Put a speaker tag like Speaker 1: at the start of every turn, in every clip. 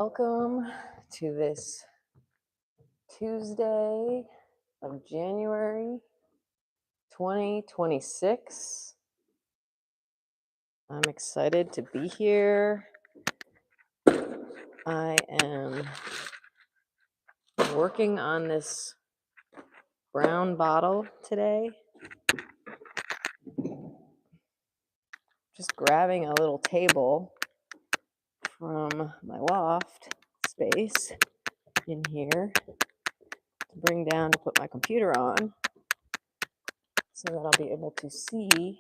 Speaker 1: Welcome to this Tuesday of January 2026. I'm excited to be here. I am working on this brown bottle today. Just grabbing a little table from my loft space in here to bring down to put my computer on so that I'll be able to see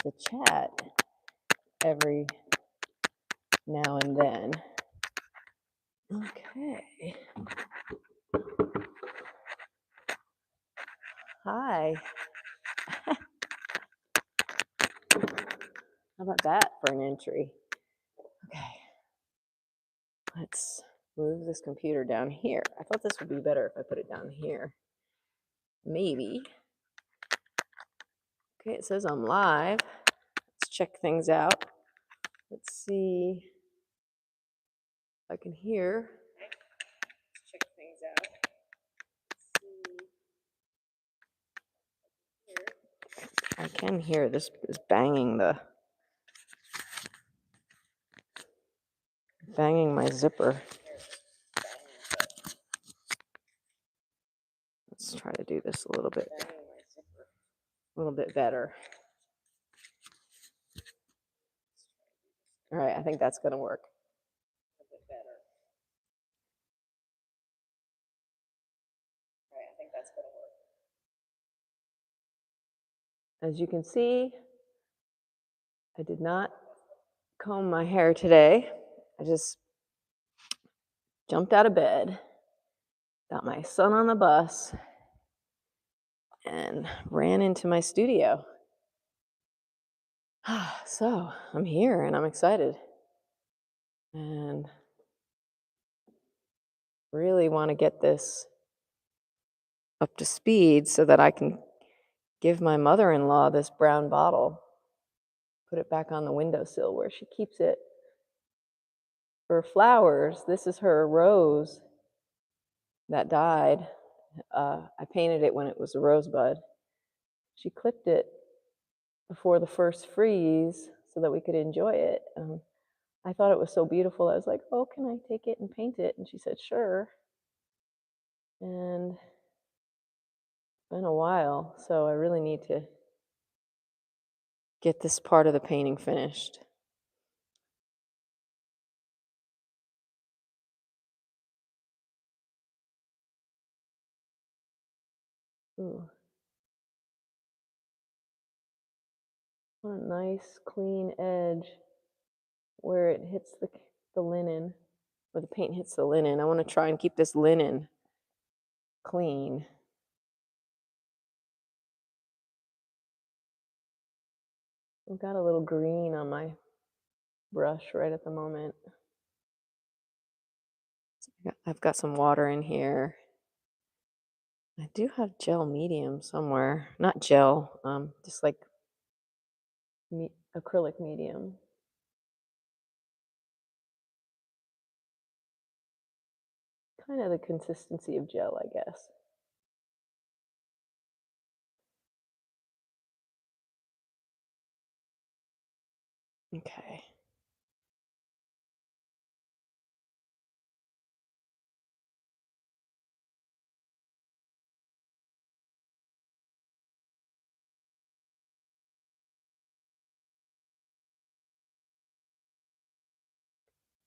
Speaker 1: the chat every now and then. Okay. Hi. How about that for an entry? Okay. Let's move this computer down here. I thought this would be better if I put it down here. Maybe. Okay, it says I'm live. Let's check things out. Let's see if I can hear. Let's check things out. I can hear this is banging my zipper. Let's try to do this a little bit better. All right, I think that's going to work. A bit better. All right, I think that's going to work. As you can see, I did not comb my hair today. I just jumped out of bed, got my son on the bus, and ran into my studio. So I'm here and I'm excited and really want to get this up to speed so that I can give my mother-in-law this brown bottle, put it back on the windowsill where she keeps it for flowers. This is her rose that died. I painted it when it was a rosebud. She clipped it before the first freeze so that we could enjoy it. I thought it was so beautiful. I was like, oh, can I take it and paint it? And she said, sure. And it's been a while, so I really need to get this part of the painting finished. Ooh. What a nice clean edge where it hits the linen, where the paint hits the linen. I want to try and keep this linen clean. I've got a little green on my brush right at the moment. I've got some water in here. I do have gel medium somewhere. Not gel, just like acrylic medium. Kind of the consistency of gel, I guess. Okay.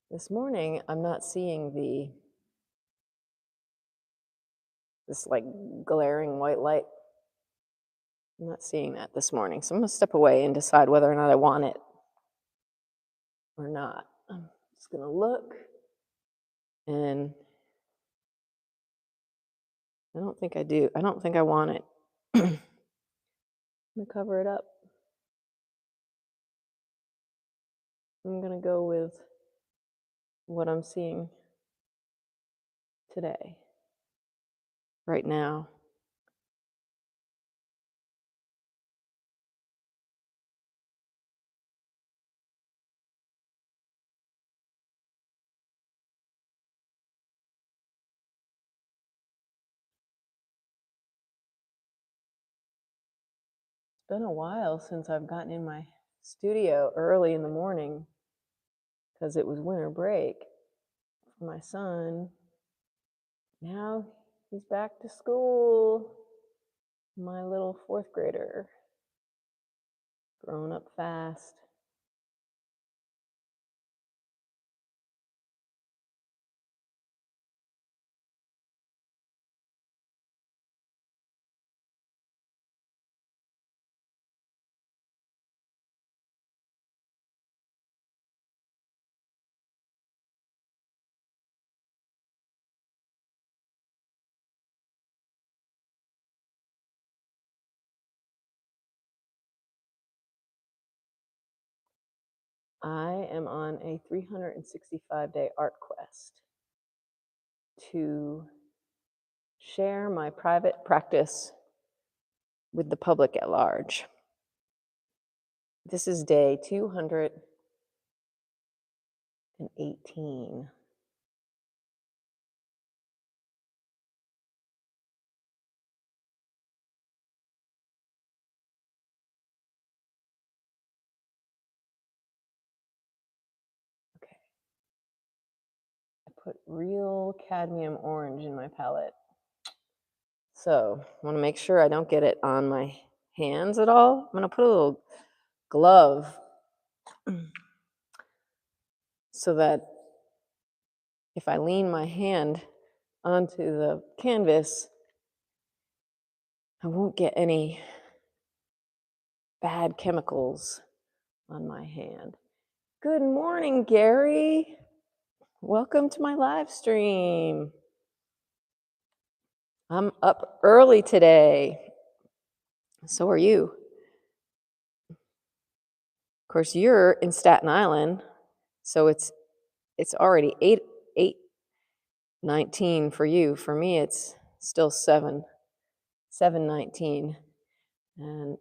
Speaker 1: This morning, I'm not seeing this like glaring white light. I'm not seeing that this morning. So I'm gonna step away and decide whether or not I want it or not. I'm just gonna look, and I don't think I do. I don't think I want it. I'm gonna cover it up. I'm gonna go with what I'm seeing today, right now. been a while since I've gotten in my studio early in the morning because it was winter break for my son. Now he's back to school. My little fourth grader, growing up fast. I am on a 365-day art quest to share my private practice with the public at large. This is day 218. Okay. I put real cadmium orange in my palette. So I want to make sure I don't get it on my hands at all. I'm going to put a little glove so that if I lean my hand onto the canvas, I won't get any bad chemicals on my hand. Good morning, Gary. Welcome to my live stream. I'm up early today. So are you. Of course, you're in Staten Island, so it's already 8:19 for you. For me, it's still 7:19, and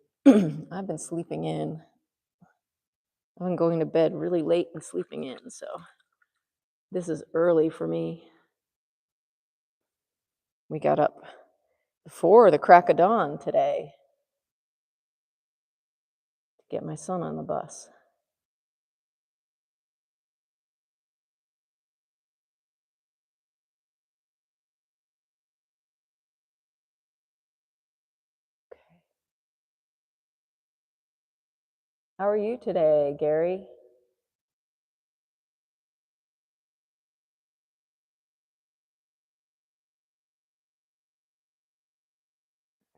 Speaker 1: I've been sleeping in. I've been going to bed really late and sleeping in, so this is early for me. We got up before the crack of dawn today to get my son on the bus. Okay. How are you today, Gary?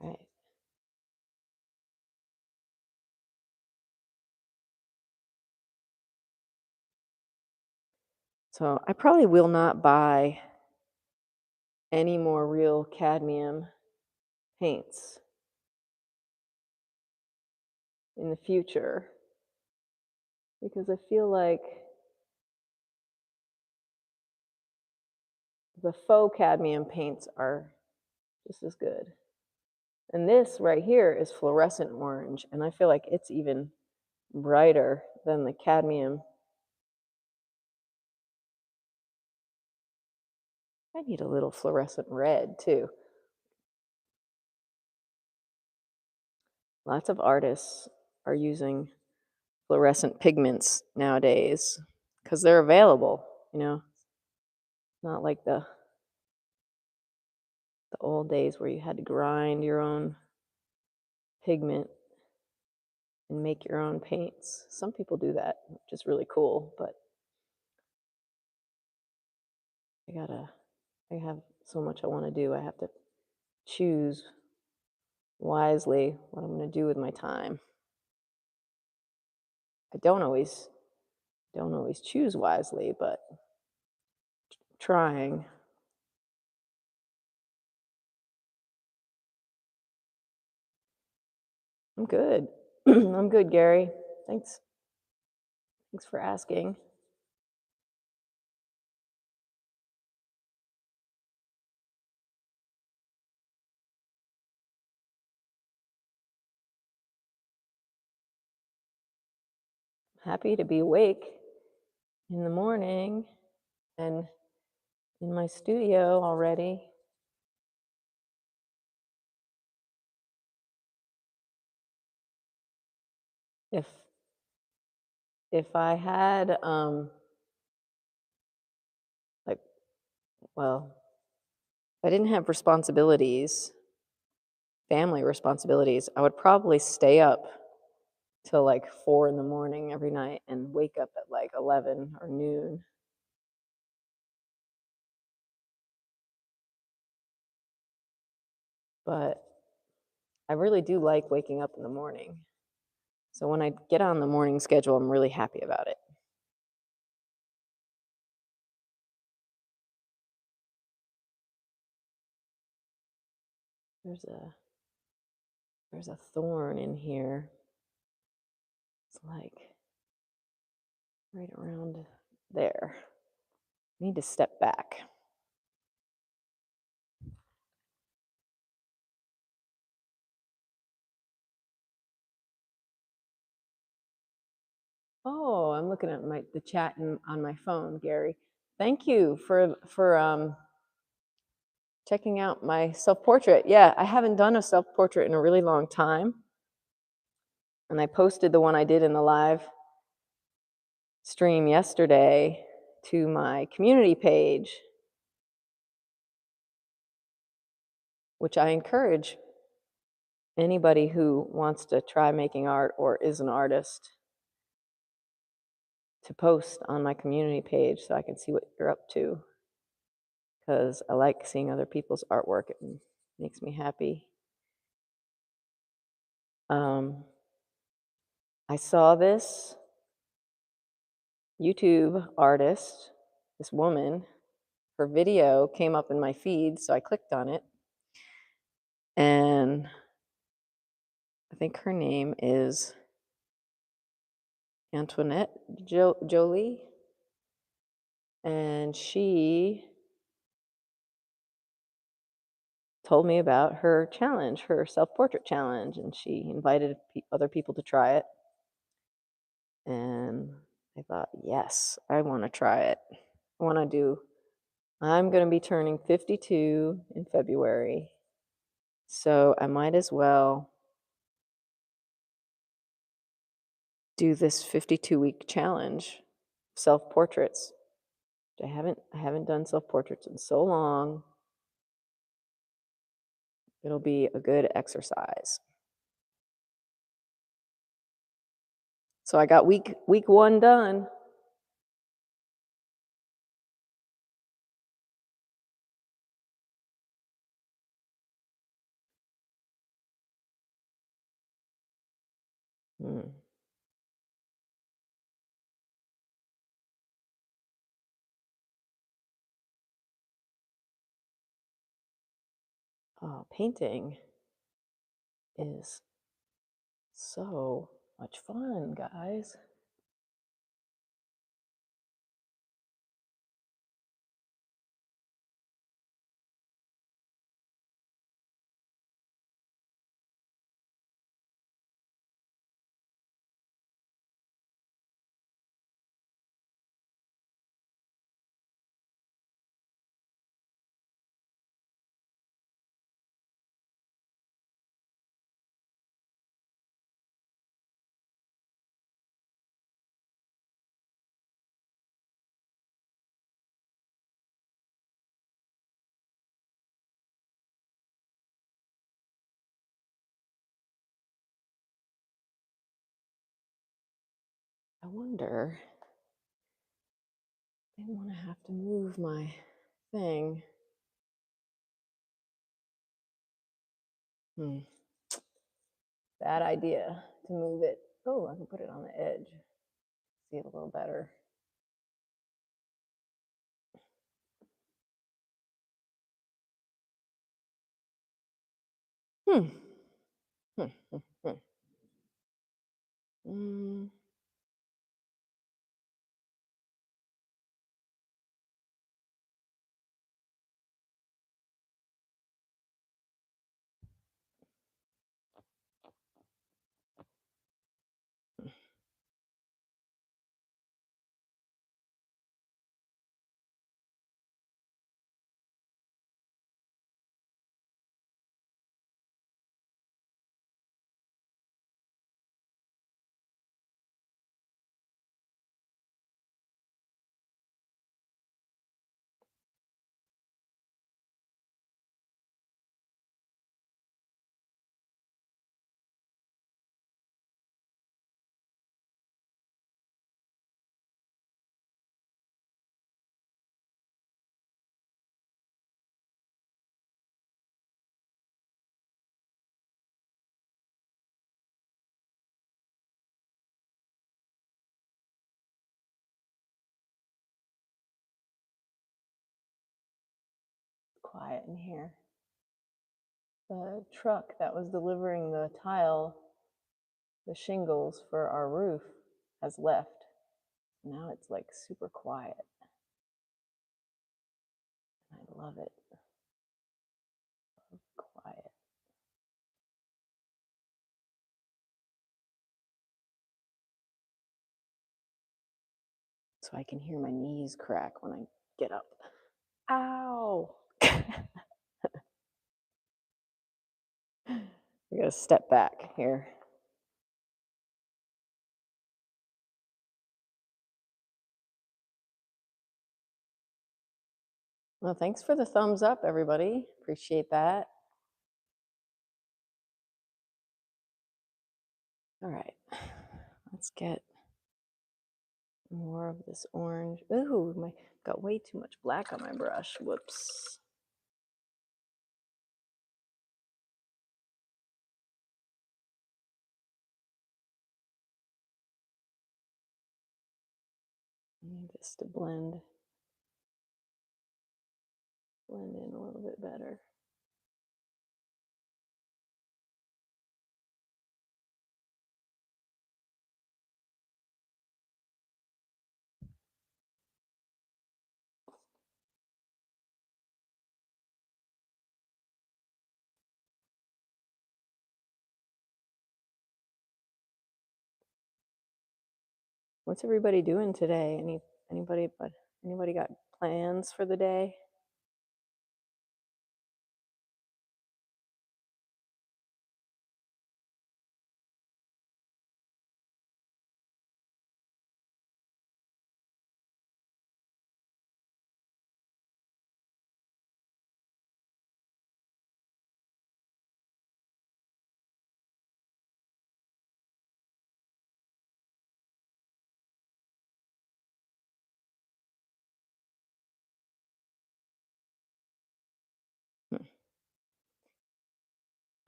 Speaker 1: All right. So I probably will not buy any more real cadmium paints in the future because I feel like the faux cadmium paints are just as good. And this right here is fluorescent orange, and I feel like it's even brighter than the cadmium. I need a little fluorescent red too. Lots of artists are using fluorescent pigments nowadays because they're available, not like the old days where you had to grind your own pigment and make your own paints. Some people do that, which is really cool, but I have so much I want to do. I have to choose wisely what I'm going to do with my time. I don't always choose wisely, but trying. I'm good. I'm good, Gary. Thanks for asking. Happy to be awake in the morning and in my studio already. If I had like, well, if I didn't have responsibilities, family responsibilities, I would probably stay up till like 4 in the morning every night and wake up at like 11 or noon. But I really do like waking up in the morning. So when I get on the morning schedule, I'm really happy about it. There's a thorn in here. It's like right around there. I need to step back. Oh, I'm looking at the chat on my phone, Gary. Thank you for checking out my self-portrait. Yeah, I haven't done a self-portrait in a really long time. And I posted the one I did in the live stream yesterday to my community page, which I encourage anybody who wants to try making art or is an artist to post on my community page so I can see what you're up to, because I like seeing other people's artwork. It makes me happy. I saw this YouTube artist, this woman, her video came up in my feed, so I clicked on it. And I think her name is Antoinette Jolie. And she told me about her challenge, her self-portrait challenge, and she invited other people to try it. And I thought, yes, I want to try it. I'm going to be turning 52 in February, so I might as well do this 52-week challenge, self-portraits. I haven't done self-portraits in so long. It'll be a good exercise. So I got week 1 done. Oh, painting is so much fun, guys. I wonder, I don't want to have to move my thing. Bad idea to move it. Oh, I can put it on the edge. See it a little better. quiet in here. The truck that was delivering the tile, the shingles for our roof, has left. Now it's like super quiet. I love it. Quiet. So I can hear my knees crack when I get up. Ow! We gotta step back here. Well, thanks for the thumbs up, everybody. Appreciate that. All right, let's get more of this orange. Ooh, got way too much black on my brush. Whoops. I need this to blend in a little bit better. What's everybody doing today? Anybody got plans for the day?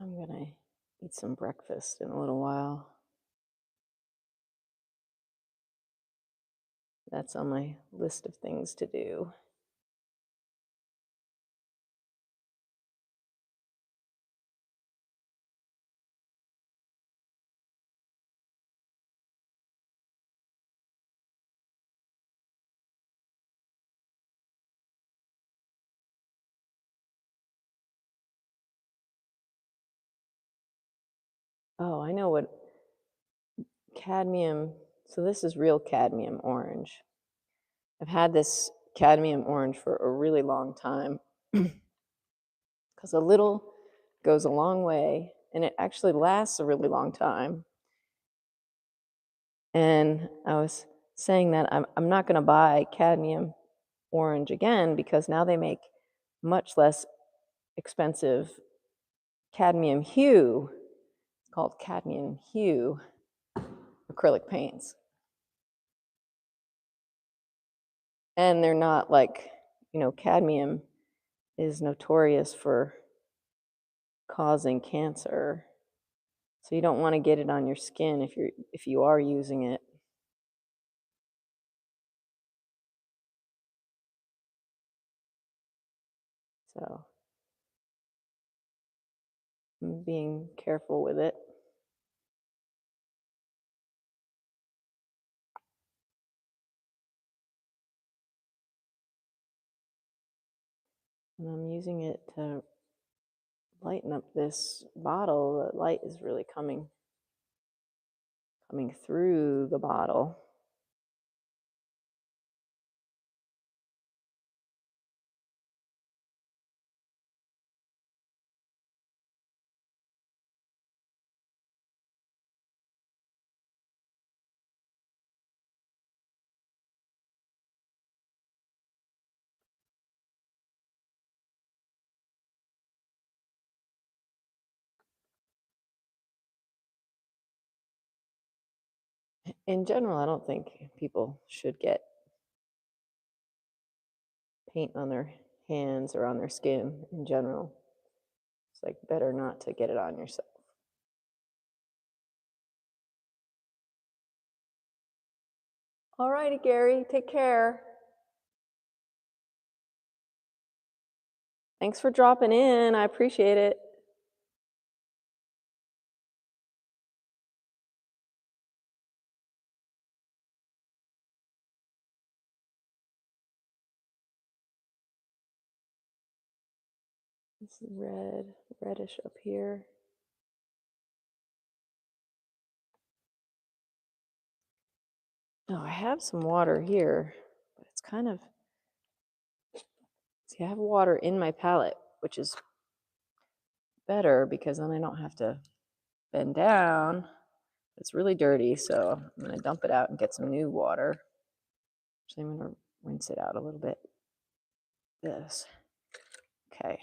Speaker 1: I'm gonna eat some breakfast in a little while. That's on my list of things to do. Oh, I know what cadmium, so this is real cadmium orange. I've had this cadmium orange for a really long time because a little goes a long way and it actually lasts a really long time. And I was saying that I'm not going to buy cadmium orange again because now they make much less expensive cadmium hue. It's called cadmium hue acrylic paints. And they're not like, cadmium is notorious for causing cancer. So you don't want to get it on your skin if you are using it. So I'm being careful with it. And I'm using it to lighten up this bottle. The light is really coming through the bottle. In general, I don't think people should get paint on their hands or on their skin in general. It's like better not to get it on yourself. All righty, Gary, take care. Thanks for dropping in. I appreciate it. This is reddish up here. Oh, I have some water here, but it's kind of, see, I have water in my palette, which is better because then I don't have to bend down. It's really dirty, so I'm going to dump it out and get some new water. Actually, I'm going to rinse it out a little bit. This. Okay.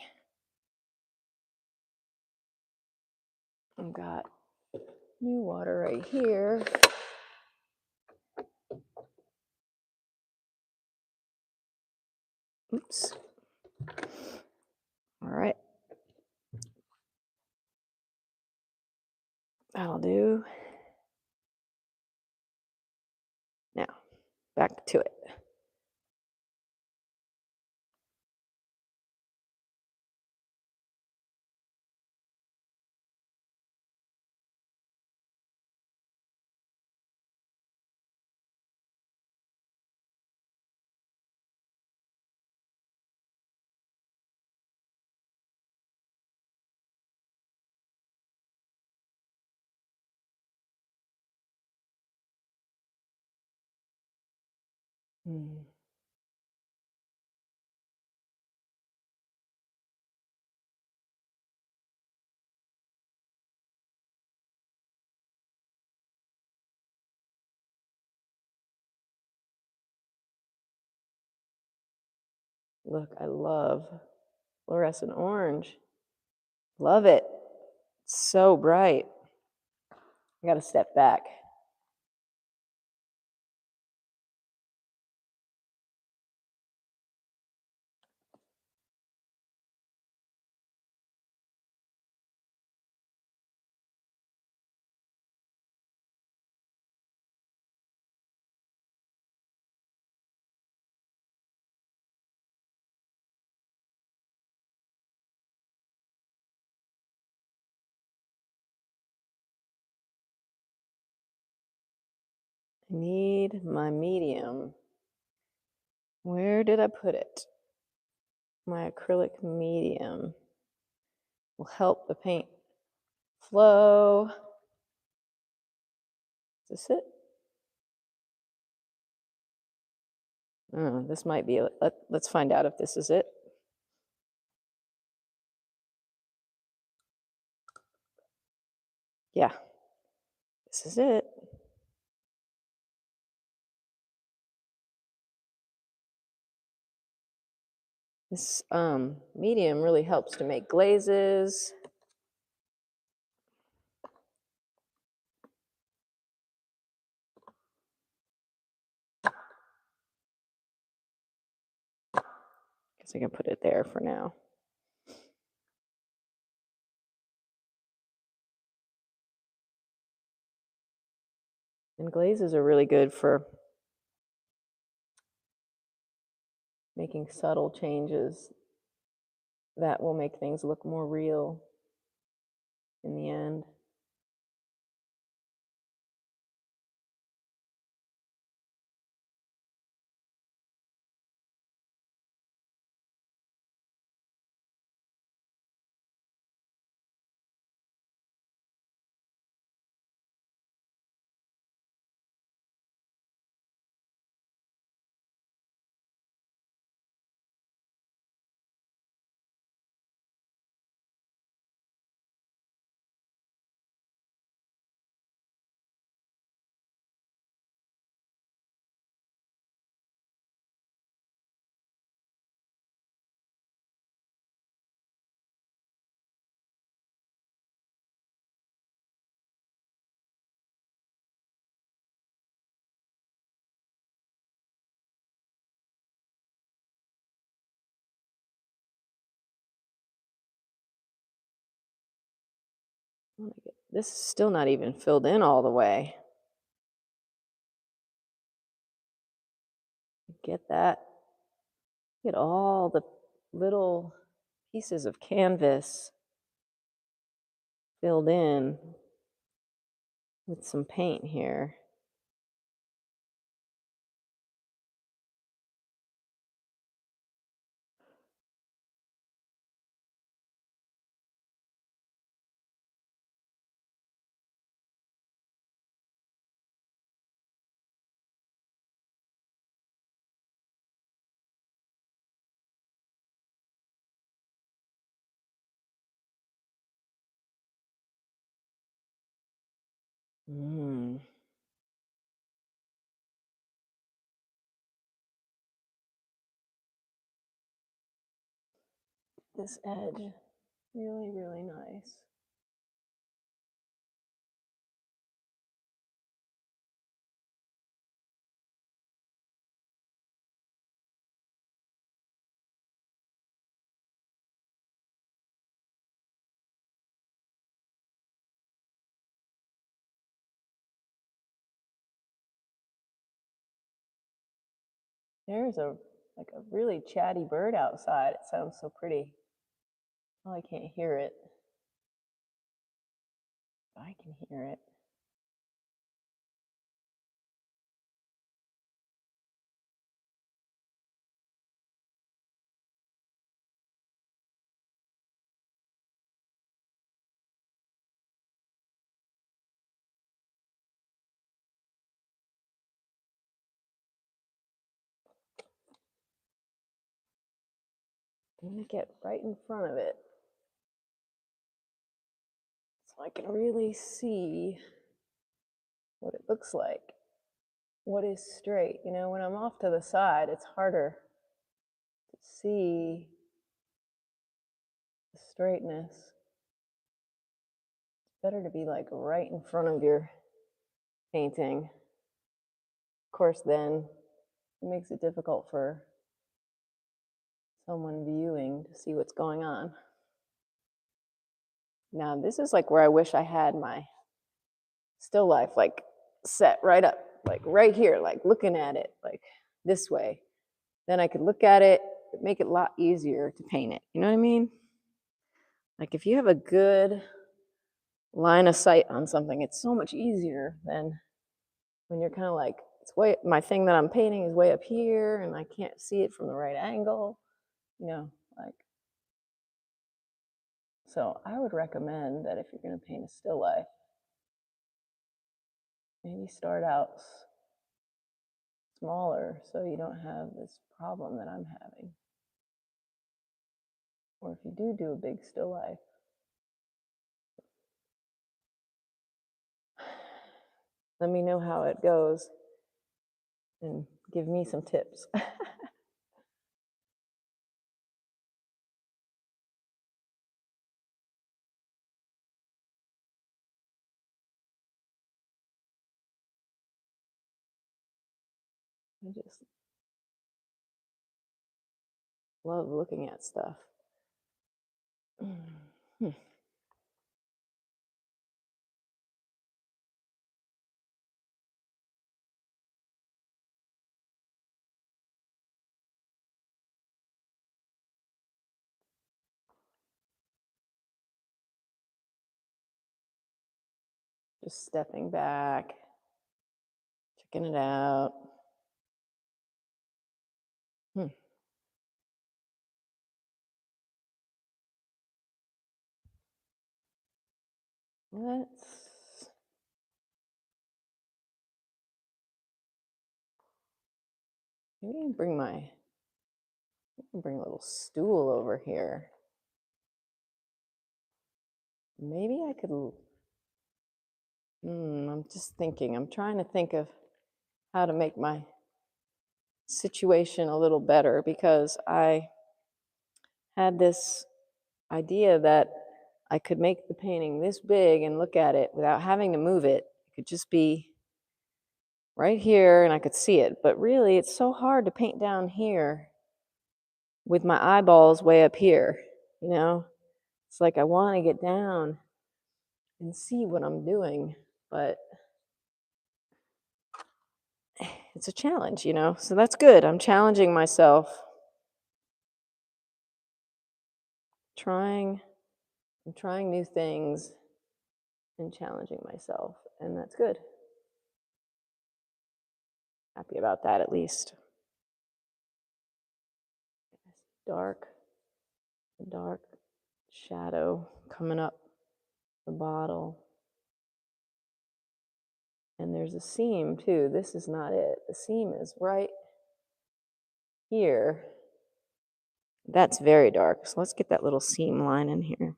Speaker 1: I've got new water right here. Oops. All right. That'll do. Now, back to it. Look, I love fluorescent orange. Love it. It's so bright. I got to step back. I need my medium. Where did I put it? My acrylic medium will help the paint flow. Is this it? Oh, this might be it. Let's find out if this is it. Yeah, this is it. This medium really helps to make glazes. Guess I can put it there for now. And glazes are really good for making subtle changes that will make things look more real in the end. This is still not even filled in all the way. Get that. Get all the little pieces of canvas filled in with some paint here. Mm. This edge, really, really nice. There's a really chatty bird outside. It sounds so pretty. Oh, I can't hear it. I can hear it. I'm gonna get right in front of it so I can really see what it looks like. What is straight? You know, when I'm off to the side, it's harder to see the straightness. It's better to be like right in front of your painting. Of course, then it makes it difficult for someone viewing to see what's going on. Now, this is like where I wish I had my still life like set right up, like right here, like looking at it like this way. Then I could look at it, make it a lot easier to paint it. You know what I mean? Like if you have a good line of sight on something, it's so much easier than when you're kind of like, it's way, my thing that I'm painting is way up here and I can't see it from the right angle, you know, like. So I would recommend that if you're going to paint a still life, maybe start out smaller so you don't have this problem that I'm having. Or if you do a big still life, let me know how it goes and give me some tips. I just love looking at stuff. Just stepping back, checking it out. Let's maybe bring a little stool over here. Maybe I could, I'm just thinking, I'm trying to think of how to make my situation a little better because I had this idea that I could make the painting this big and look at it without having to move it. It could just be right here and I could see it. But really, it's so hard to paint down here with my eyeballs way up here, you know? It's like I want to get down and see what I'm doing, but it's a challenge, you know? So that's good. I'm challenging myself. I'm trying new things and challenging myself, and that's good. Happy about that, at least. Dark shadow coming up the bottle. And there's a seam too. This is not it. The seam is right here. That's very dark. So let's get that little seam line in here.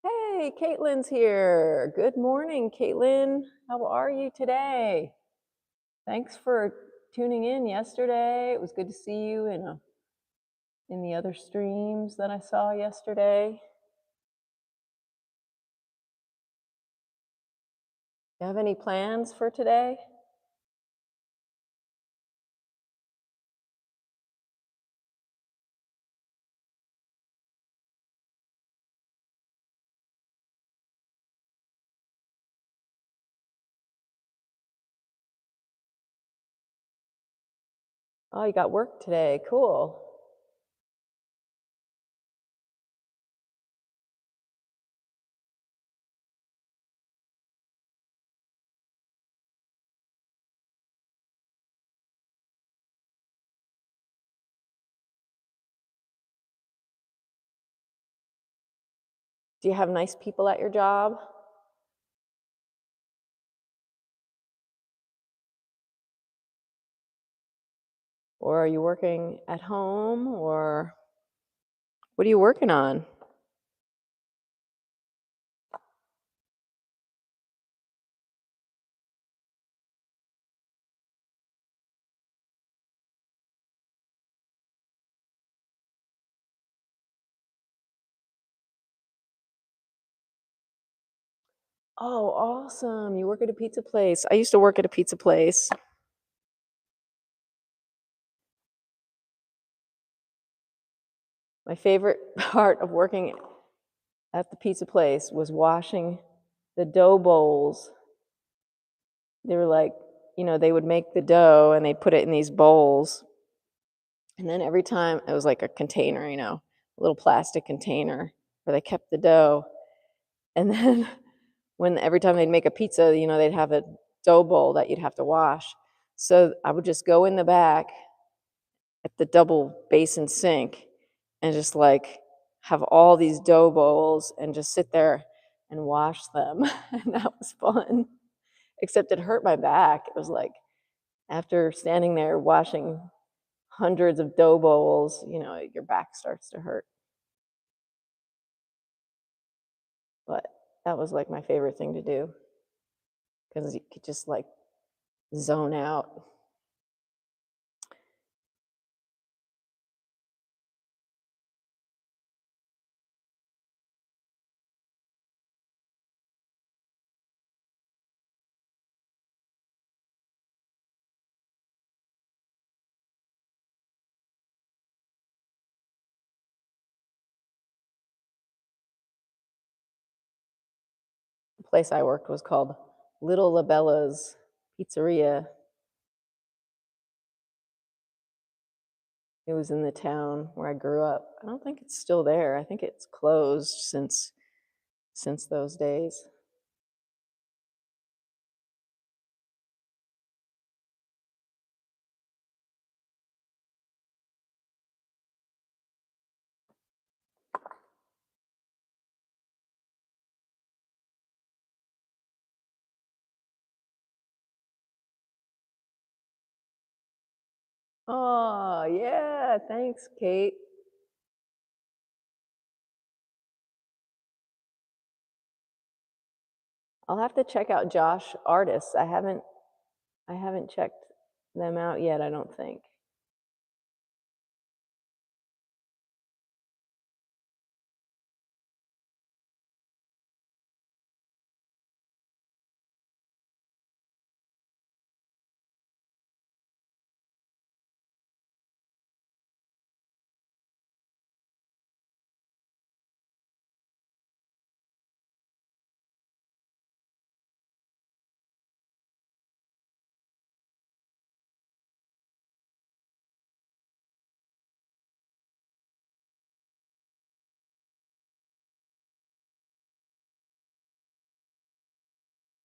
Speaker 1: Hey, Caitlin's here. Good morning, Caitlin. How are you today? Thanks for tuning in yesterday. It was good to see you in the other streams that I saw yesterday. You have any plans for today? Oh, you got work today. Cool. Do you have nice people at your job? Or are you working at home? Or what are you working on? Oh, awesome. You work at a pizza place. I used to work at a pizza place. My favorite part of working at the pizza place was washing the dough bowls. They were like, they would make the dough and they'd put it in these bowls. And then every time it was like a container, a little plastic container where they kept the dough. And then every time they'd make a pizza, they'd have a dough bowl that you'd have to wash. So I would just go in the back at the double basin sink and just like have all these dough bowls and just sit there and wash them. And that was fun, except it hurt my back. It was like after standing there washing hundreds of dough bowls, your back starts to hurt. But that was like my favorite thing to do because you could just like zone out. The place I worked was called Little Labella's Pizzeria. It was in the town where I grew up. I don't think it's still there. I think it's closed since those days. Oh, yeah. Thanks, Kate. I'll have to check out Josh Artists. I haven't checked them out yet, I don't think.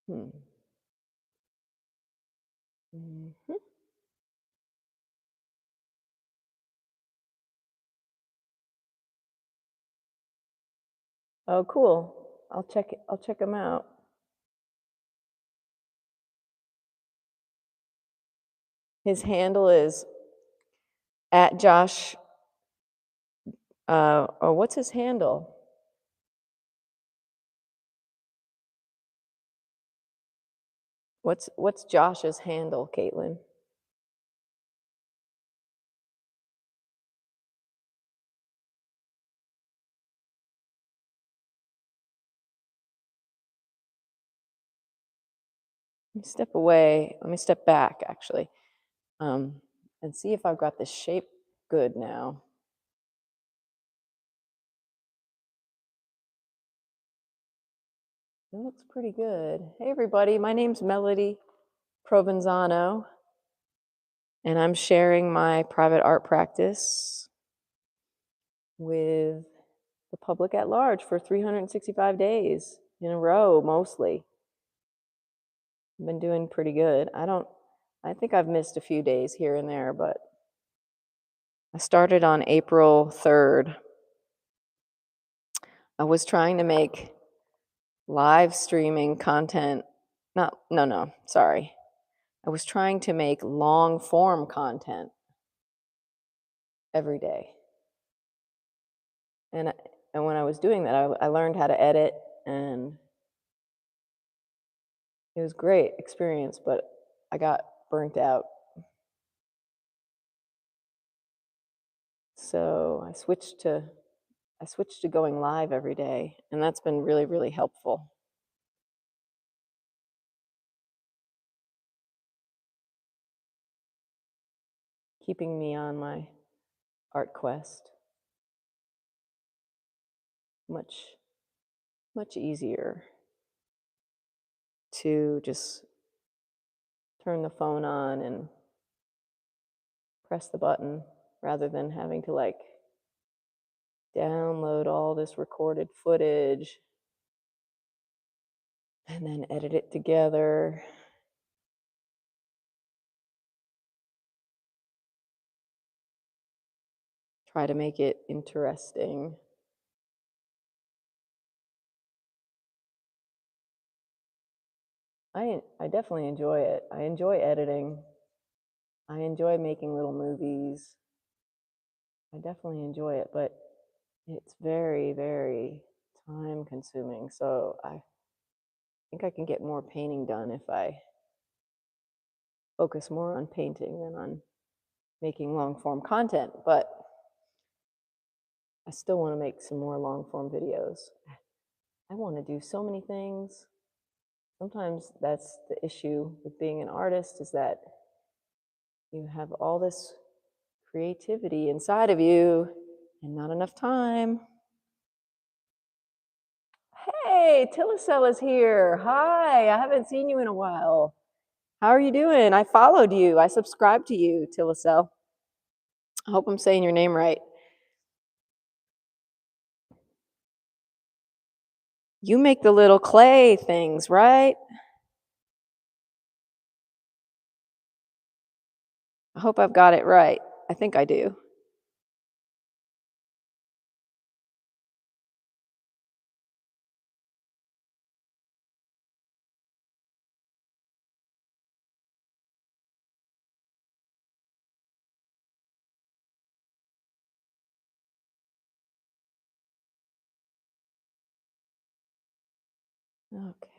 Speaker 1: Hmm. Mhm. Oh, cool. I'll check them out. His handle is at Josh, or what's his handle? What's Josh's handle, Caitlin? Let me step away. Let me step back, actually, and see if I've got the shape good now. It looks pretty good. Hey, everybody. My name's Melodie Provenzano, and I'm sharing my private art practice with the public at large for 365 days in a row, mostly. I've been doing pretty good. I think I've missed a few days here and there, but I started on April 3rd. I was trying to make live streaming content. No, sorry. I was trying to make long form content every day. And when I was doing that, I learned how to edit, and it was a great experience, but I got burnt out. So I switched to going live every day, and that's been really, really helpful. Keeping me on my art quest. Much easier to just turn the phone on and press the button rather than having to like download all this recorded footage and then edit it together. Try to make it interesting. I definitely enjoy it. I enjoy editing. I enjoy making little movies. I definitely enjoy it, but it's very, very time consuming. So I think I can get more painting done if I focus more on painting than on making long form content. But I still want to make some more long form videos. I want to do so many things. Sometimes that's the issue with being an artist, is that you have all this creativity inside of you and not enough time. Hey, Tillicel is here. Hi, I haven't seen you in a while. How are you doing? I followed you. I subscribed to you, Tillicel. I hope I'm saying your name right. You make the little clay things, right? I hope I've got it right. I think I do.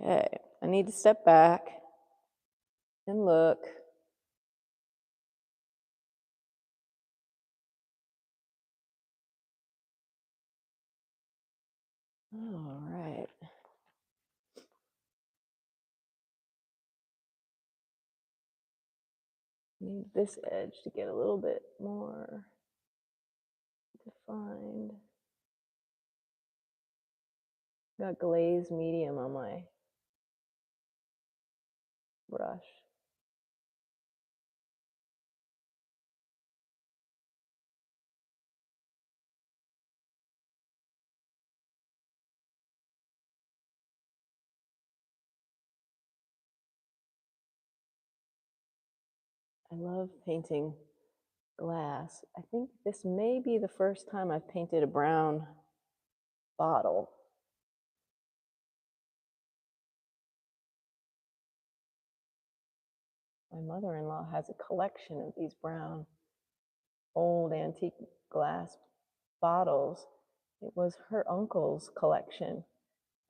Speaker 1: Okay, I need to step back and look. All right. Need this edge to get a little bit more defined. Got glazed medium on my brush. I love painting glass. I think this may be the first time I've painted a brown bottle. My mother-in-law has a collection of these brown, old antique glass bottles. It was her uncle's collection,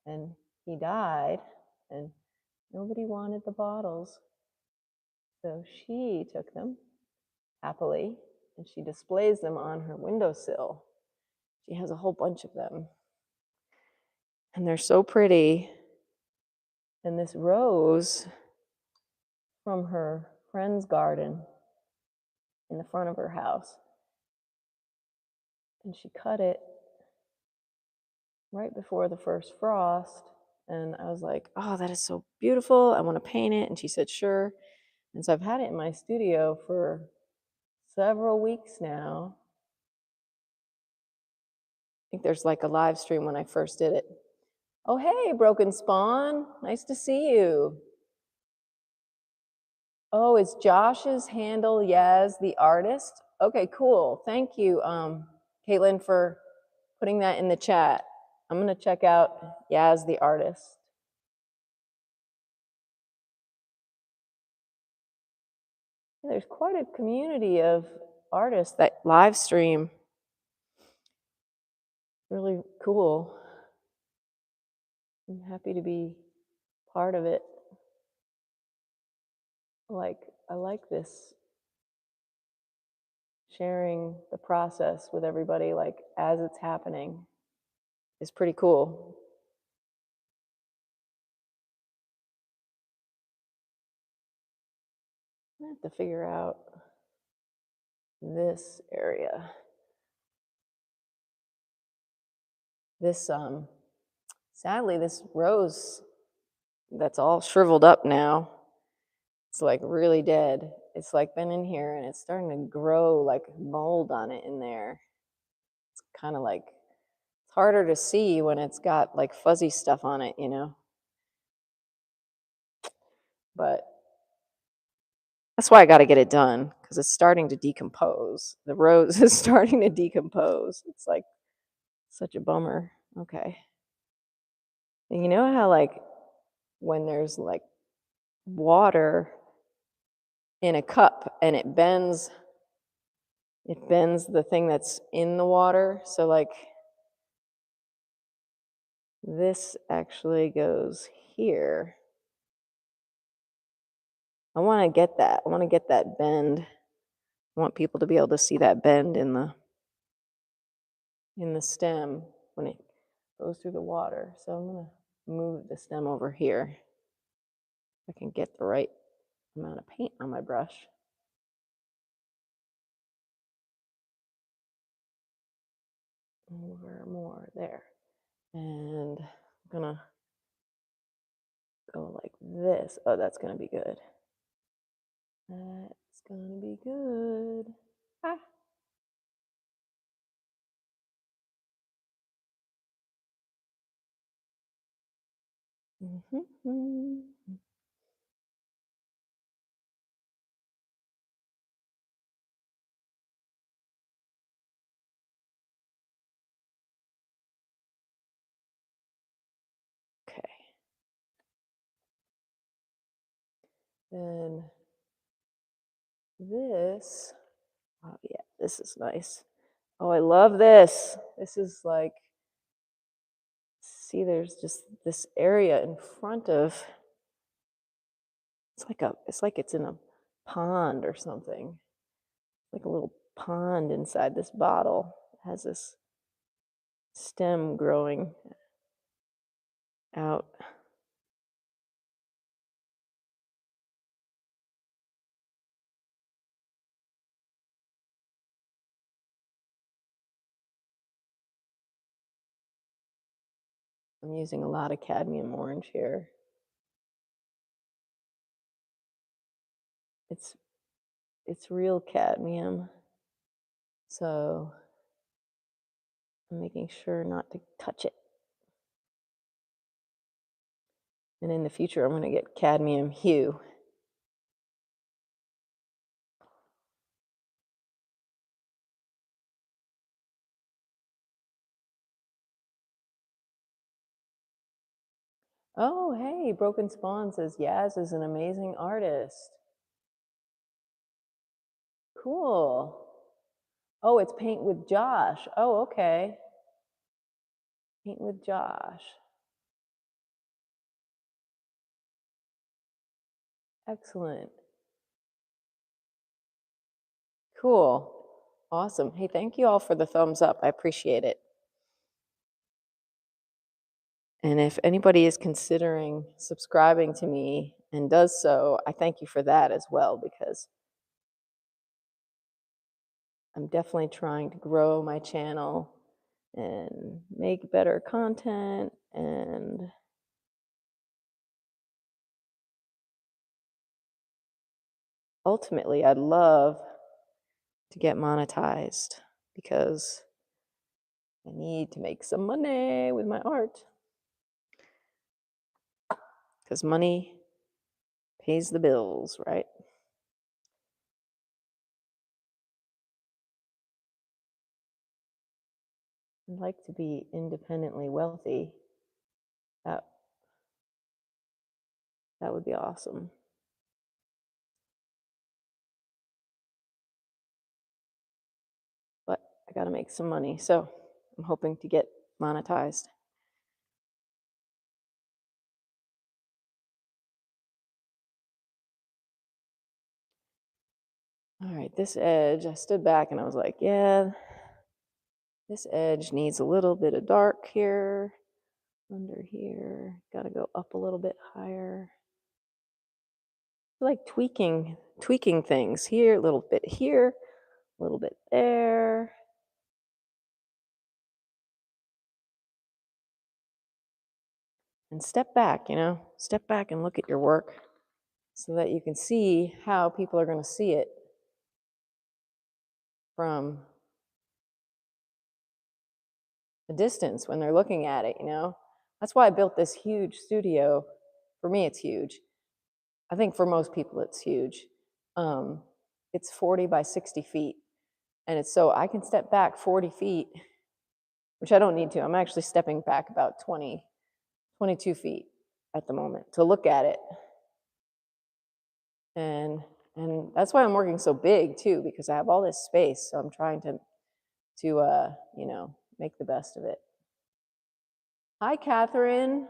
Speaker 1: and he died, and nobody wanted the bottles. So she took them happily, and she displays them on her windowsill. She has a whole bunch of them, and they're so pretty. And this rose from her friend's garden in the front of her house, and she cut it right before the first frost. And I was like, oh, that is so beautiful. I want to paint it. And she said, sure. And so I've had it in my studio for several weeks now. I think there's like a live stream when I first did it. Oh, hey, Broken Spawn. Nice to see you. Oh, is Josh's handle Yaz the artist? Okay, cool. Thank you, Caitlin, for putting that in the chat. I'm going to check out Yaz the artist. There's quite a community of artists that live stream. Really cool. I'm happy to be part of it. I like this, sharing the process with everybody, like as it's happening, is pretty cool. I have to figure out this area. This, sadly, this rose that's all shriveled up now, it's like really dead. It's like been in here and it's starting to grow like mold on it in there. It's kind of like, it's harder to see when it's got like fuzzy stuff on it, you know? But that's why I got to get it done, because it's starting to decompose. The rose is starting to decompose. It's like such a bummer. Okay. And you know how like when there's like water in a cup and it bends the thing that's in the water. So like this actually goes here. I want to get that. I want to get that bend. I want people to be able to see that bend in the stem when it goes through the water. So I'm going to move the stem over here. I can get the right amount of paint on my brush. Over more there. And I'm going to go like this. Oh, that's going to be good. That's going to be good. Ah. Mm-hmm. Okay. Then this, oh yeah, this is nice. Oh, I love this. This is like, see, there's just this area in front of, it's like it's in a pond or something. Like a little pond inside this bottle. It has this stem growing out. I'm using a lot of cadmium orange here. It's real cadmium, so I'm making sure not to touch it. And in the future, I'm going to get cadmium hue. Oh, hey, Broken Spawn says Yaz is an amazing artist. Cool. Oh, it's Paint with Josh. Oh, okay. Paint with Josh. Excellent. Cool. Awesome. Hey, thank you all for the thumbs up. I appreciate it. And if anybody is considering subscribing to me and does so, I thank you for that as well, because I'm definitely trying to grow my channel and make better content, and ultimately I'd love to get monetized because I need to make some money with my art, because money pays the bills, right? I'd like to be independently wealthy. That would be awesome. But I got to make some money, so I'm hoping to get monetized. All right, this edge, I stood back and I was like, yeah, this edge needs a little bit of dark here, under here. Got to go up a little bit higher. I like tweaking things here, a little bit here, a little bit there. And step back, step back and look at your work so that you can see how people are going to see it from a distance when they're looking at it, That's why I built this huge studio. For me, it's huge. I think for most people, it's huge. It's 40 by 60 feet. And it's so I can step back 40 feet, which I don't need to. I'm actually stepping back about 22 feet at the moment to look at it. And that's why I'm working so big too, because I have all this space. So I'm trying to make the best of it. Hi, Catherine.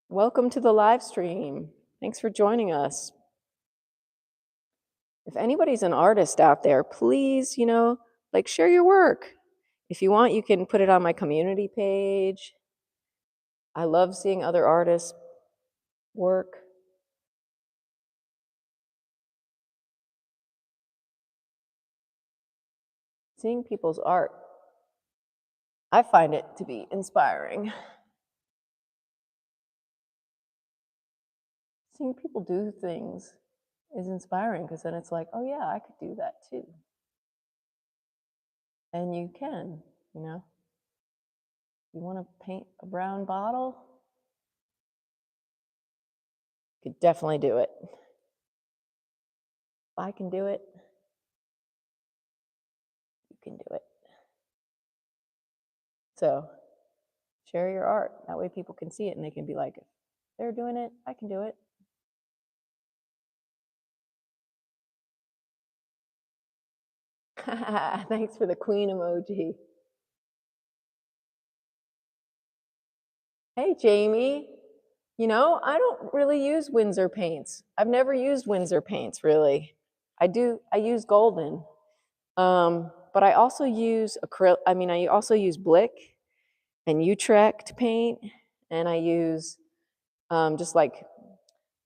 Speaker 1: Welcome to the live stream. Thanks for joining us. If anybody's an artist out there, please, share your work. If you want, you can put it on my community page. I love seeing other artists work. Seeing people's art, I find it to be inspiring. Seeing people do things is inspiring, because then it's like, oh yeah, I could do that too. And you can, You want to paint a brown bottle? You could definitely do it. If I can do it, you can do it. So share your art. That way people can see it and they can be like, if they're doing it, I can do it. Thanks for the queen emoji. Hey, Jamie. I don't really use Winsor paints. I've never used Winsor paints, really. I use Golden. But I also use acrylic. I also use Blick and Utrecht paint, and I use just like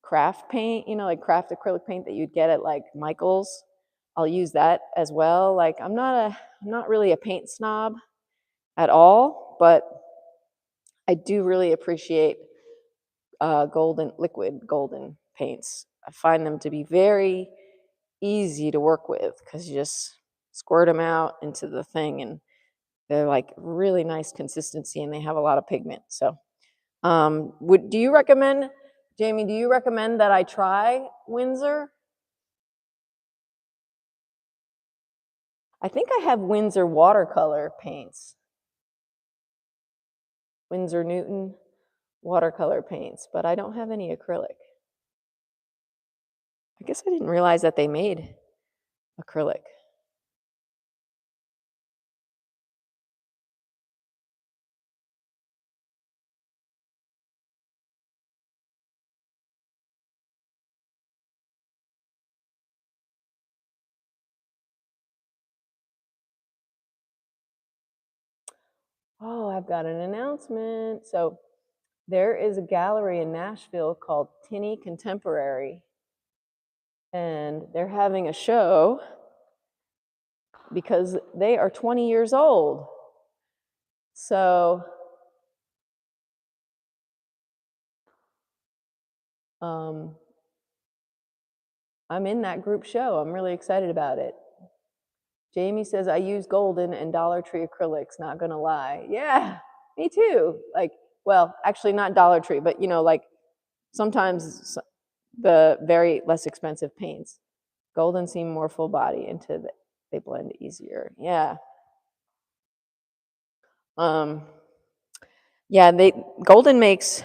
Speaker 1: craft paint, like craft acrylic paint that you'd get at like Michael's. I'll use that as well. Like I'm not really a paint snob at all, but I do really appreciate liquid golden paints. I find them to be very easy to work with, because you just squirt them out into the thing and they're like really nice consistency and they have a lot of pigment. So do you recommend, Jamie, do you recommend that I try Winsor? I think I have Winsor watercolor paints. Winsor Newton. watercolor paints, but I don't have any acrylic. I guess I didn't realize that they made acrylic. Oh, I've got an announcement. So there is a gallery in Nashville called Tinny Contemporary, and they're having a show because they are 20 years old. So I'm in that group show. I'm really excited about it. Jamie says, I use Golden and Dollar Tree acrylics, not gonna lie. Yeah, me too. Like, well, actually not Dollar Tree, but like sometimes the very less expensive paints. Golden seem more full body they blend easier. Yeah. Yeah, Golden makes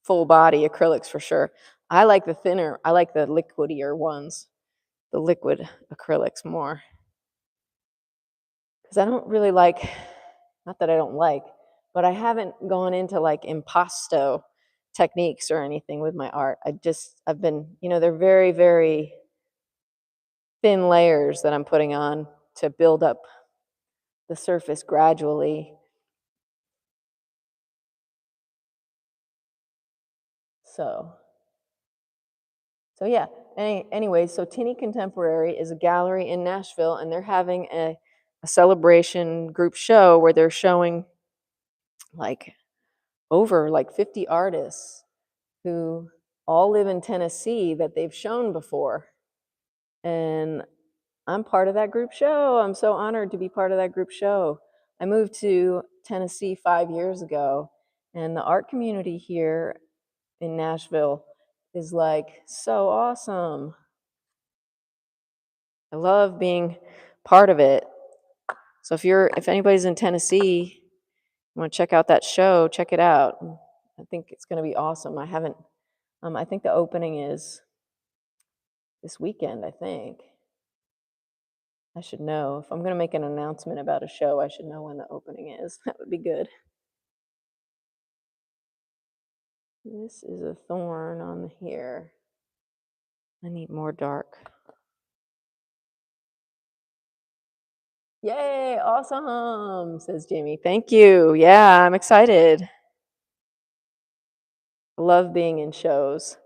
Speaker 1: full body acrylics for sure. I like the liquidier ones, the liquid acrylics more. Because I don't really like, not that I don't like, but I haven't gone into like impasto techniques or anything with my art. I've been, they're very, very thin layers that I'm putting on to build up the surface gradually. So yeah. Anyway, so Tinny Contemporary is a gallery in Nashville, and they're having a celebration group show where they're showing like over like 50 artists who all live in Tennessee that they've shown before. And I'm part of that group show. I'm so honored to be part of that group show. I moved to Tennessee 5 years ago, and the art community here in Nashville is like so awesome. I love being part of it. So if anybody's in Tennessee, you want to check out that show, check it out. I think it's going to be awesome. I think the opening is this weekend, I think. I should know. If I'm going to make an announcement about a show, I should know when the opening is. That would be good. This is a thorn on here. I need more dark. Yay, awesome, says Jamie. Thank you. Yeah, I'm excited. I love being in shows.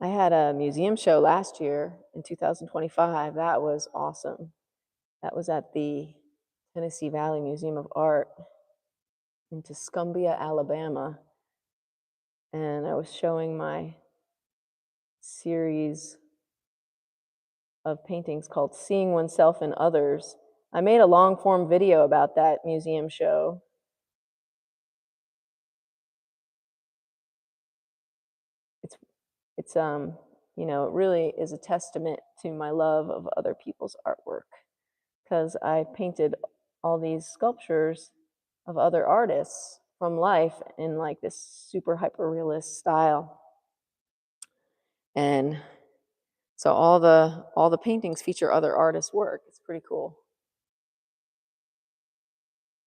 Speaker 1: I had a museum show last year in 2025. That was awesome. That was at the Tennessee Valley Museum of Art in Tuscumbia, Alabama. And I was showing my series of paintings called Seeing Oneself in Others. I made a long form video about that museum show. It's it really is a testament to my love of other people's artwork, because I painted all these sculptures of other artists from life in like this super hyper realist style. And so all the paintings feature other artists' work. It's pretty cool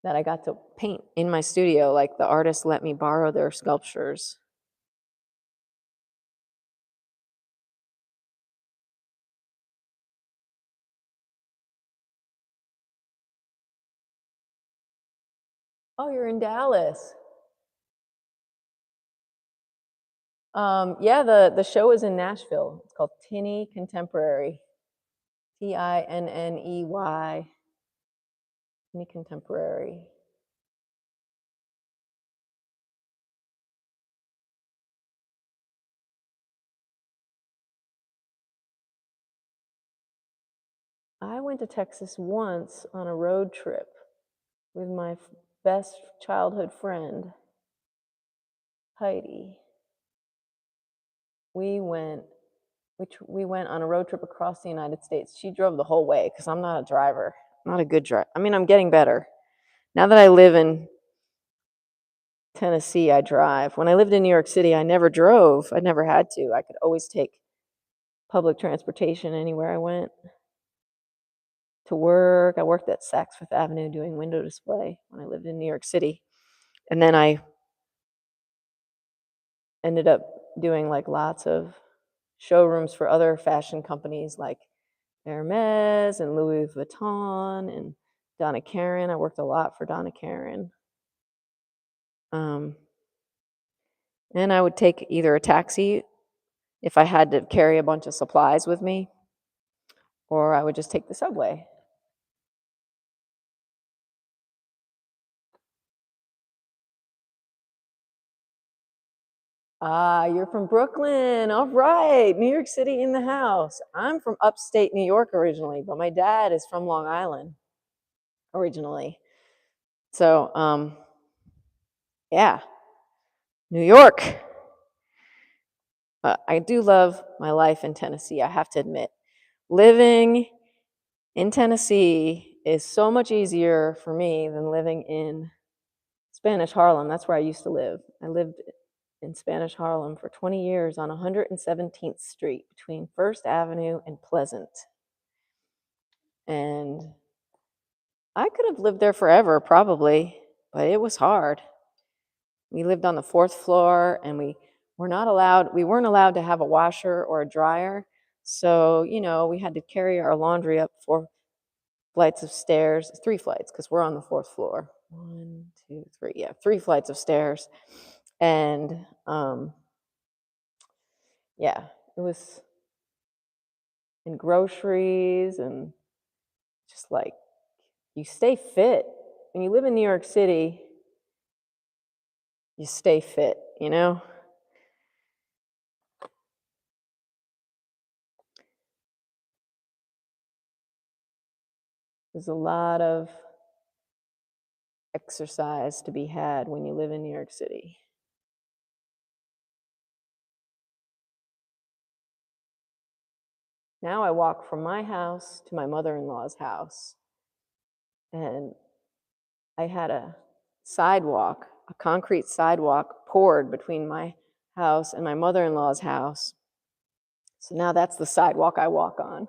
Speaker 1: that I got to paint in my studio. Like the artists let me borrow their sculptures. Oh, you're in Dallas. Yeah, the show is in Nashville. It's called Tinny Contemporary. Tinney. Tinny Contemporary. I went to Texas once on a road trip with my best childhood friend, Heidi. We went on a road trip across the United States. She drove the whole way because I'm not a driver. not a good drive. I mean, I'm getting better. Now that I live in Tennessee, I drive. When I lived in New York City, I never drove. I never had to. I could always take public transportation anywhere I went to work. I worked at Saks Fifth Avenue doing window display when I lived in New York City. And then I ended up doing like lots of showrooms for other fashion companies like Hermes and Louis Vuitton and Donna Karan. I worked a lot for Donna Karan. And I would take either a taxi if I had to carry a bunch of supplies with me, or I would just take the subway. Ah, you're from Brooklyn. All right. New York City in the house. I'm from upstate New York originally, but my dad is from Long Island originally. So, yeah, New York. I do love my life in Tennessee, I have to admit. Living in Tennessee is so much easier for me than living in Spanish Harlem. That's where I used to live. I lived in Spanish Harlem for 20 years on 117th Street between First Avenue and Pleasant. And I could have lived there forever, probably, but it was hard. We lived on the 4th floor, and we weren't allowed to have a washer or a dryer. So, we had to carry our laundry up 4 flights of stairs, 3 flights, because we're on the 4th floor. 1, 2, 3, yeah, 3 flights of stairs. And yeah, it was in groceries and just like you stay fit. When you live in New York City, you stay fit, There's a lot of exercise to be had when you live in New York City. Now I walk from my house to my mother-in-law's house, and I had a concrete sidewalk poured between my house and my mother-in-law's house. So now that's the sidewalk I walk on.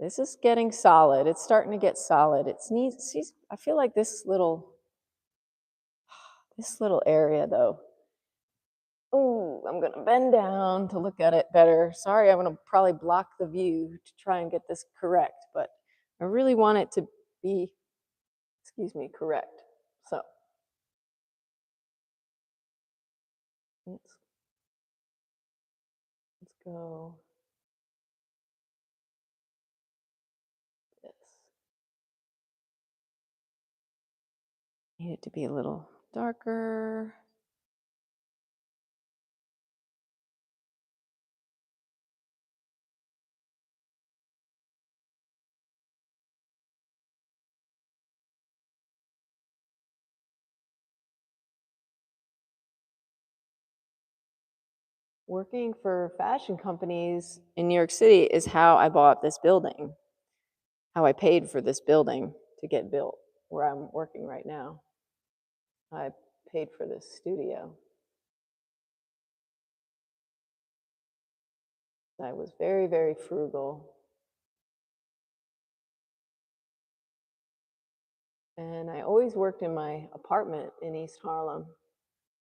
Speaker 1: This is getting solid. It's starting to get solid. I feel like this little area though. Oh, I'm gonna bend down to look at it better. Sorry, I'm gonna probably block the view to try and get this correct, but I really want it to be, correct. So let's go this. Need it to be a little darker. Working for fashion companies in New York City is how I bought this building, how I paid for this building to get built where I'm working right now. I paid for this studio. I was very, very frugal. And I always worked in my apartment in East Harlem.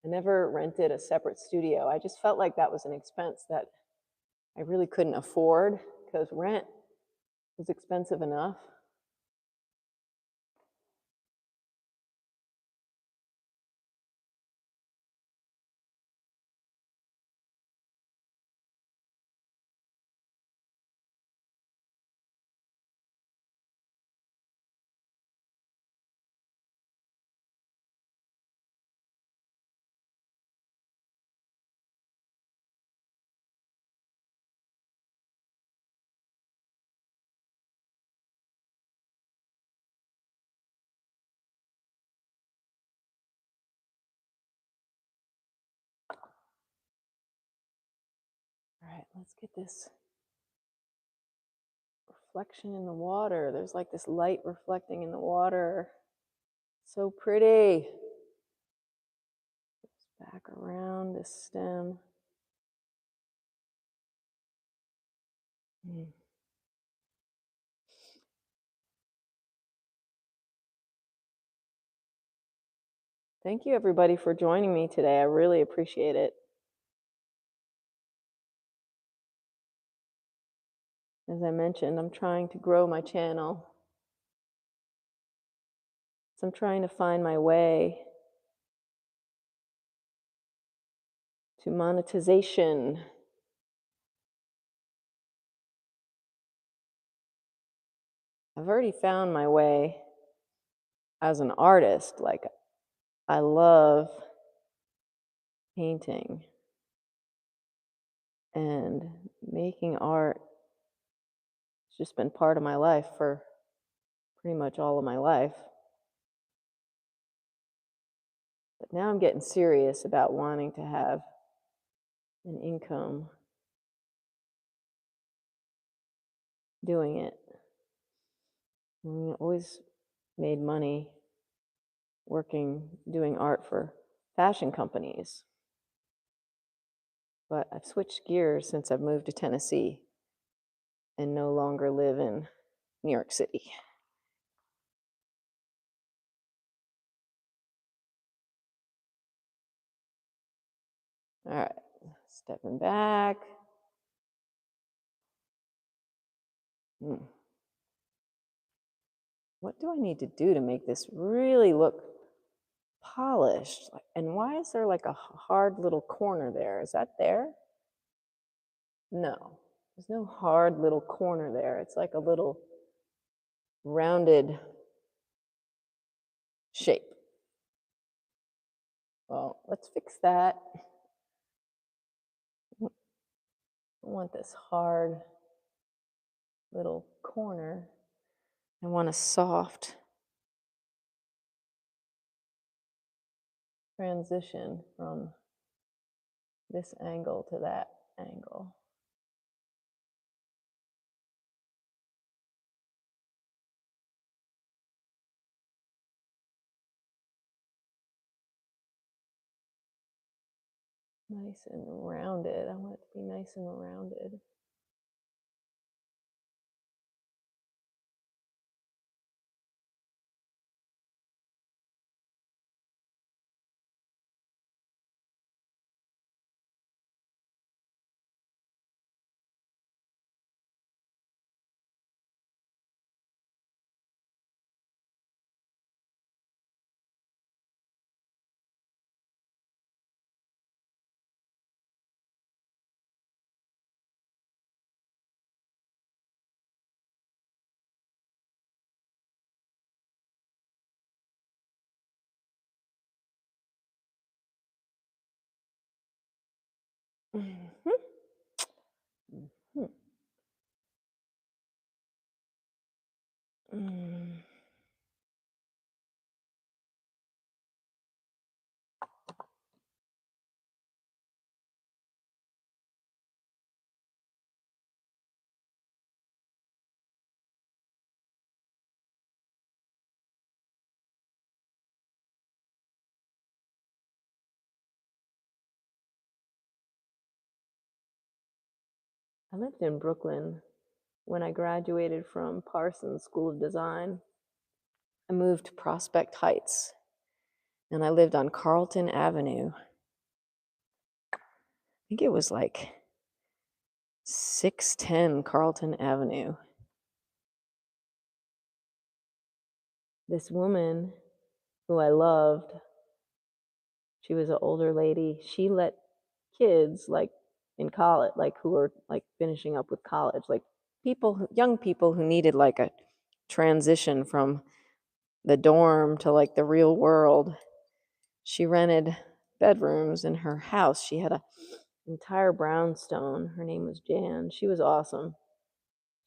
Speaker 1: I never rented a separate studio. I just felt like that was an expense that I really couldn't afford because rent was expensive enough. let's get this reflection in the water. There's like this light reflecting in the water. So pretty. Back around this stem. Thank you, everybody, for joining me today. I really appreciate it. As I mentioned, I'm trying to grow my channel. So I'm trying to find my way to monetization. I've already found my way as an artist. Like, I love painting and making art. It's just been part of my life for pretty much all of my life. But now I'm getting serious about wanting to have an income doing it. I always made money doing art for fashion companies. But I've switched gears since I've moved to Tennessee and no longer live in New York City. All right, stepping back. What do I need to do to make this really look polished? And why is there like a hard little corner there? Is that there? No, there's no hard little corner there. It's like a little rounded shape. Well, let's fix that. I want this hard little corner. I want a soft transition from this angle to that angle. Nice and rounded. I want it to be nice and rounded. Mm-hmm. Mm-hmm. Mm. I lived in Brooklyn when I graduated from Parsons School of Design. I moved to Prospect Heights, and I lived on Carlton Avenue. I think it was like 610 Carlton Avenue. This woman who I loved, she was an older lady. She let kids like in college, like who were like finishing up with college, like young people who needed like a transition from the dorm to like the real world. She rented bedrooms in her house. She had an entire brownstone. Her name was Jan. She was awesome.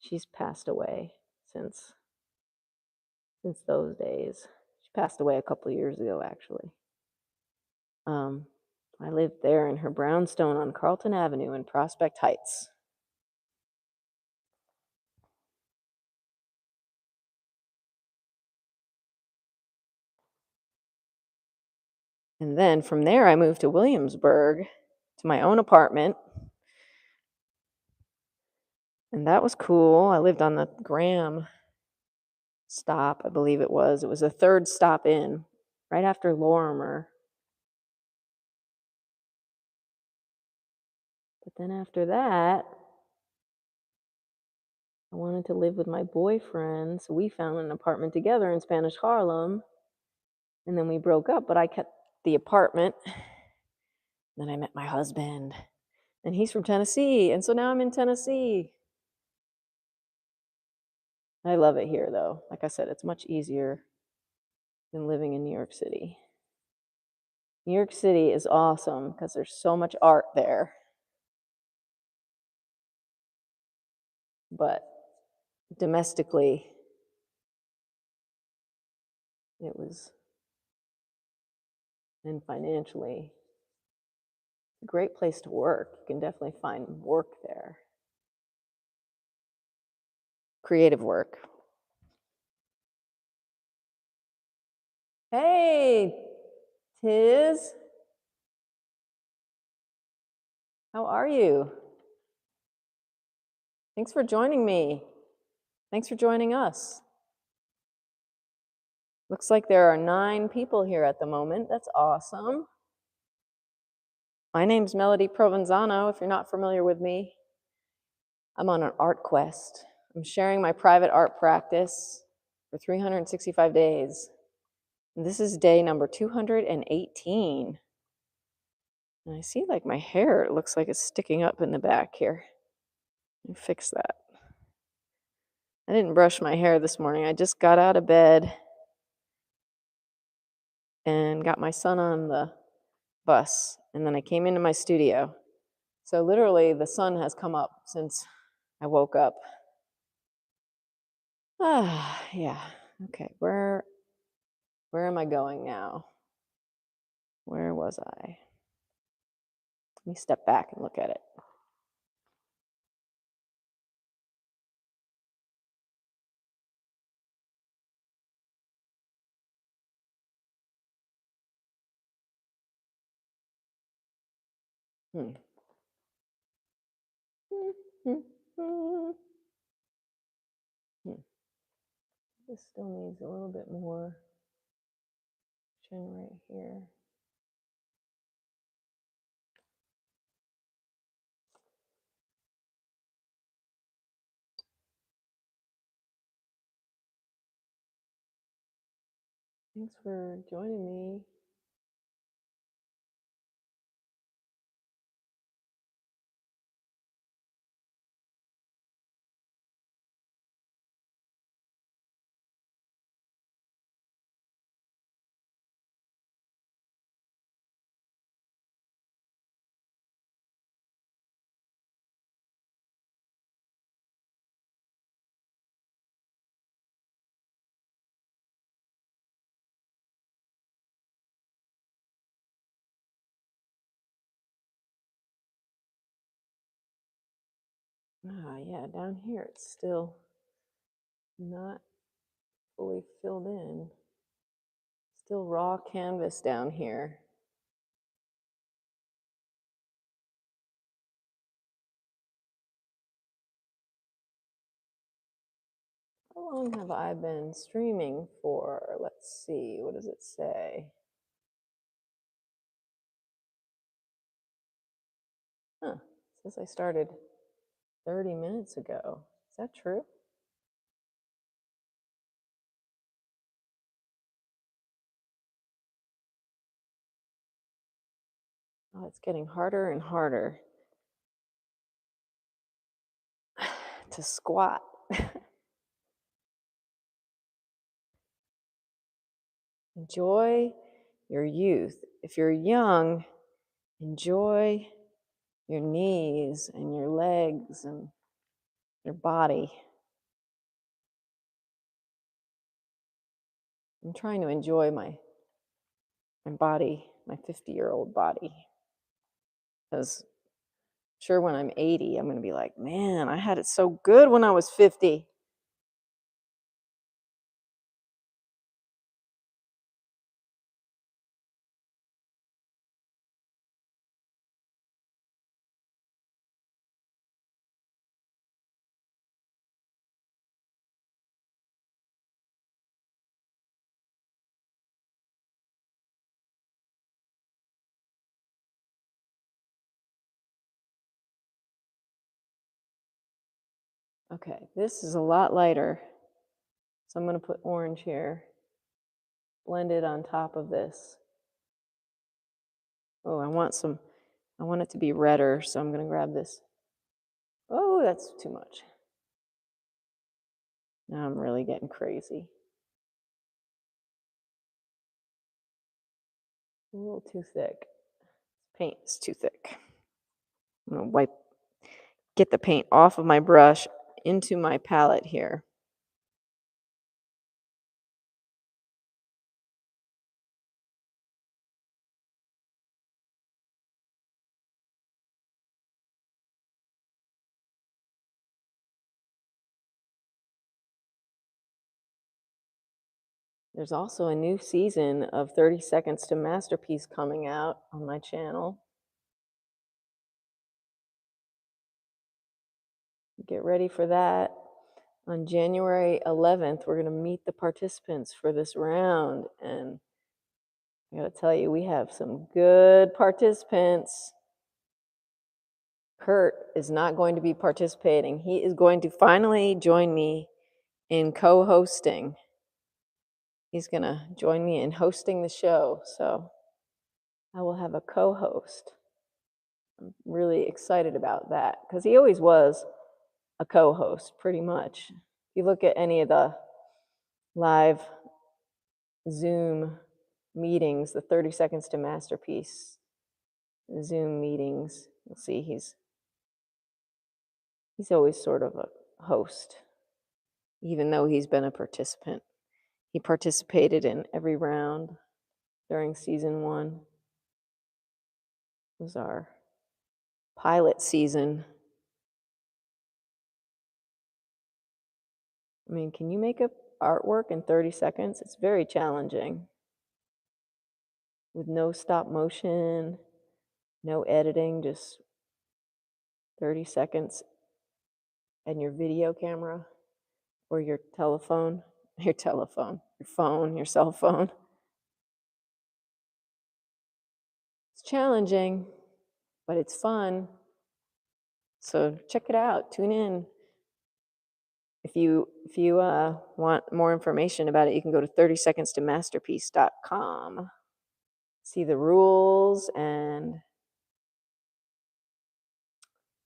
Speaker 1: She's passed away since those days. She passed away a couple of years ago, actually. I lived there in her brownstone on Carlton Avenue in Prospect Heights. And then from there, I moved to Williamsburg to my own apartment. And that was cool. I lived on the Graham stop, I believe it was. It was the third stop in, right after Lorimer. But then after that, I wanted to live with my boyfriend, so we found an apartment together in Spanish Harlem. And then we broke up, but I kept the apartment. Then I met my husband, and he's from Tennessee, and so now I'm in Tennessee. I love it here, though. Like I said, it's much easier than living in New York City. New York City is awesome because there's so much art there. But domestically, it was, and financially, a great place to work. You can definitely find work there. Creative work. Hey, Tiz. How are you? Thanks for joining me. Thanks for joining us. Looks like there are 9 people here at the moment. That's awesome. My name's Melodie Provenzano, if you're not familiar with me. I'm on an art quest. I'm sharing my private art practice for 365 days. And this is day number 218. And I see like my hair, it looks like it's sticking up in the back here. Let me fix that. I didn't brush my hair this morning. I just got out of bed and got my son on the bus. And then I came into my studio. So literally the sun has come up since I woke up. Yeah. Okay, where am I going now? Where was I? Let me step back and look at it. This still needs a little bit more chin right here. Thanks for joining me. Yeah, down here it's still not fully filled in. Still raw canvas down here. How long have I been streaming for? Let's see, what does it say? Huh, it says I started 30 minutes ago. Is that true? Oh, it's getting harder and harder to squat. Enjoy your youth. If you're young, enjoy your knees and your legs and your body. I'm trying to enjoy my body, my 50-year-old body. Because sure, when I'm 80, I'm going to be like, man, I had it so good when I was 50. Okay, this is a lot lighter, so I'm going to put orange here, blend it on top of this. Oh, I want it to be redder, so I'm going to grab this. Oh, that's too much. Now I'm really getting crazy. A little too thick. Paint is too thick. I'm going to get the paint off of my brush into my palette here. There's also a new season of 30 Seconds to Masterpiece coming out on my channel. Get ready for that. On January 11th, we're going to meet the participants for this round. And I got to tell you, we have some good participants. Kurt is not going to be participating. He is going to finally join me in co-hosting. He's going to join me in hosting the show. So I will have a co-host. I'm really excited about that because he always was a co-host pretty much. If you look at any of the live Zoom meetings, the 30 Seconds to Masterpiece Zoom meetings, you'll see he's always sort of a host, even though he's been a participant. He participated in every round during season 1. It was our pilot season. I mean, can you make up artwork in 30 seconds? It's very challenging. With no stop motion, no editing, just 30 seconds and your video camera or your phone, your phone, your cell phone. It's challenging, but it's fun. So check it out. Tune in. If you want more information about it, you can go to 30secondstomasterpiece.com. See the rules and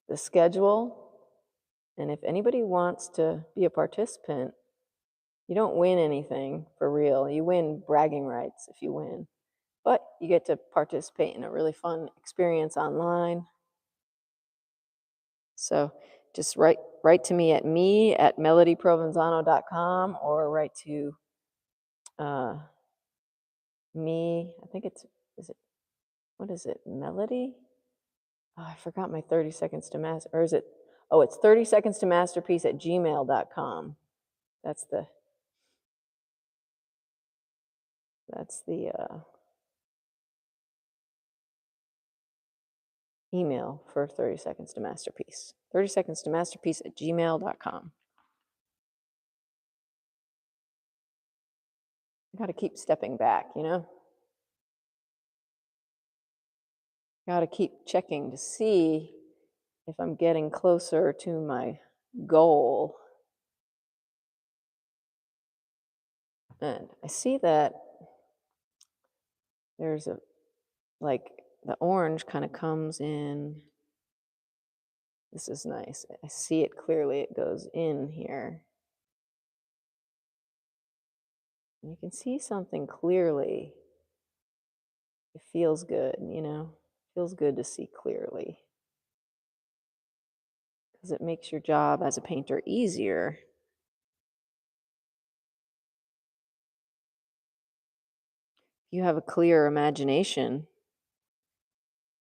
Speaker 1: the schedule. And if anybody wants to be a participant, you don't win anything for real. You win bragging rights if you win. But you get to participate in a really fun experience online. So just write to me at melodieprovenzano.com or write to me. I think what is it, Melody? Oh, I forgot my 30 seconds to master, or is it, it's 30 seconds to masterpiece at gmail.com. That's the email for 30 seconds to masterpiece. 30 seconds to masterpiece at gmail.com. I got to keep stepping back, you know? Got to keep checking to see if I'm getting closer to my goal. And I see that there's the orange kind of comes in. This is nice. I see it clearly. It goes in here. And you can see something clearly. It feels good, you know? It feels good to see clearly. Because it makes your job as a painter easier. If you have a clear imagination,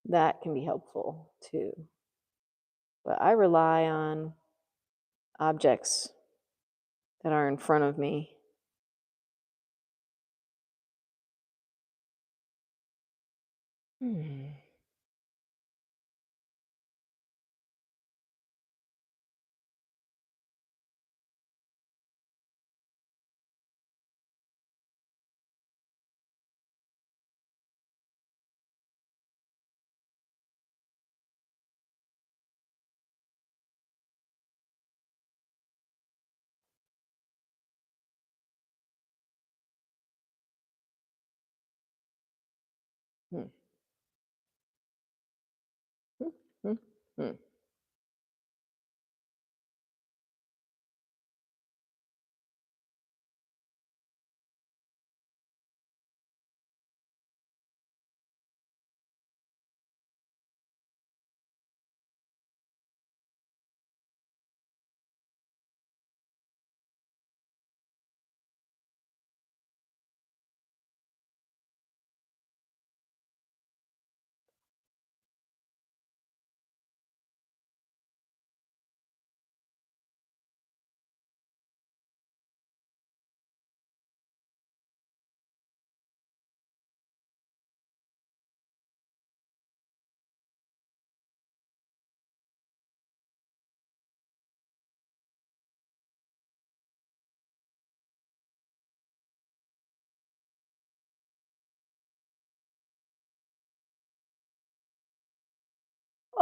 Speaker 1: that can be helpful too. But I rely on objects that are in front of me. Hmm. Hmm. Hmm. Hmm.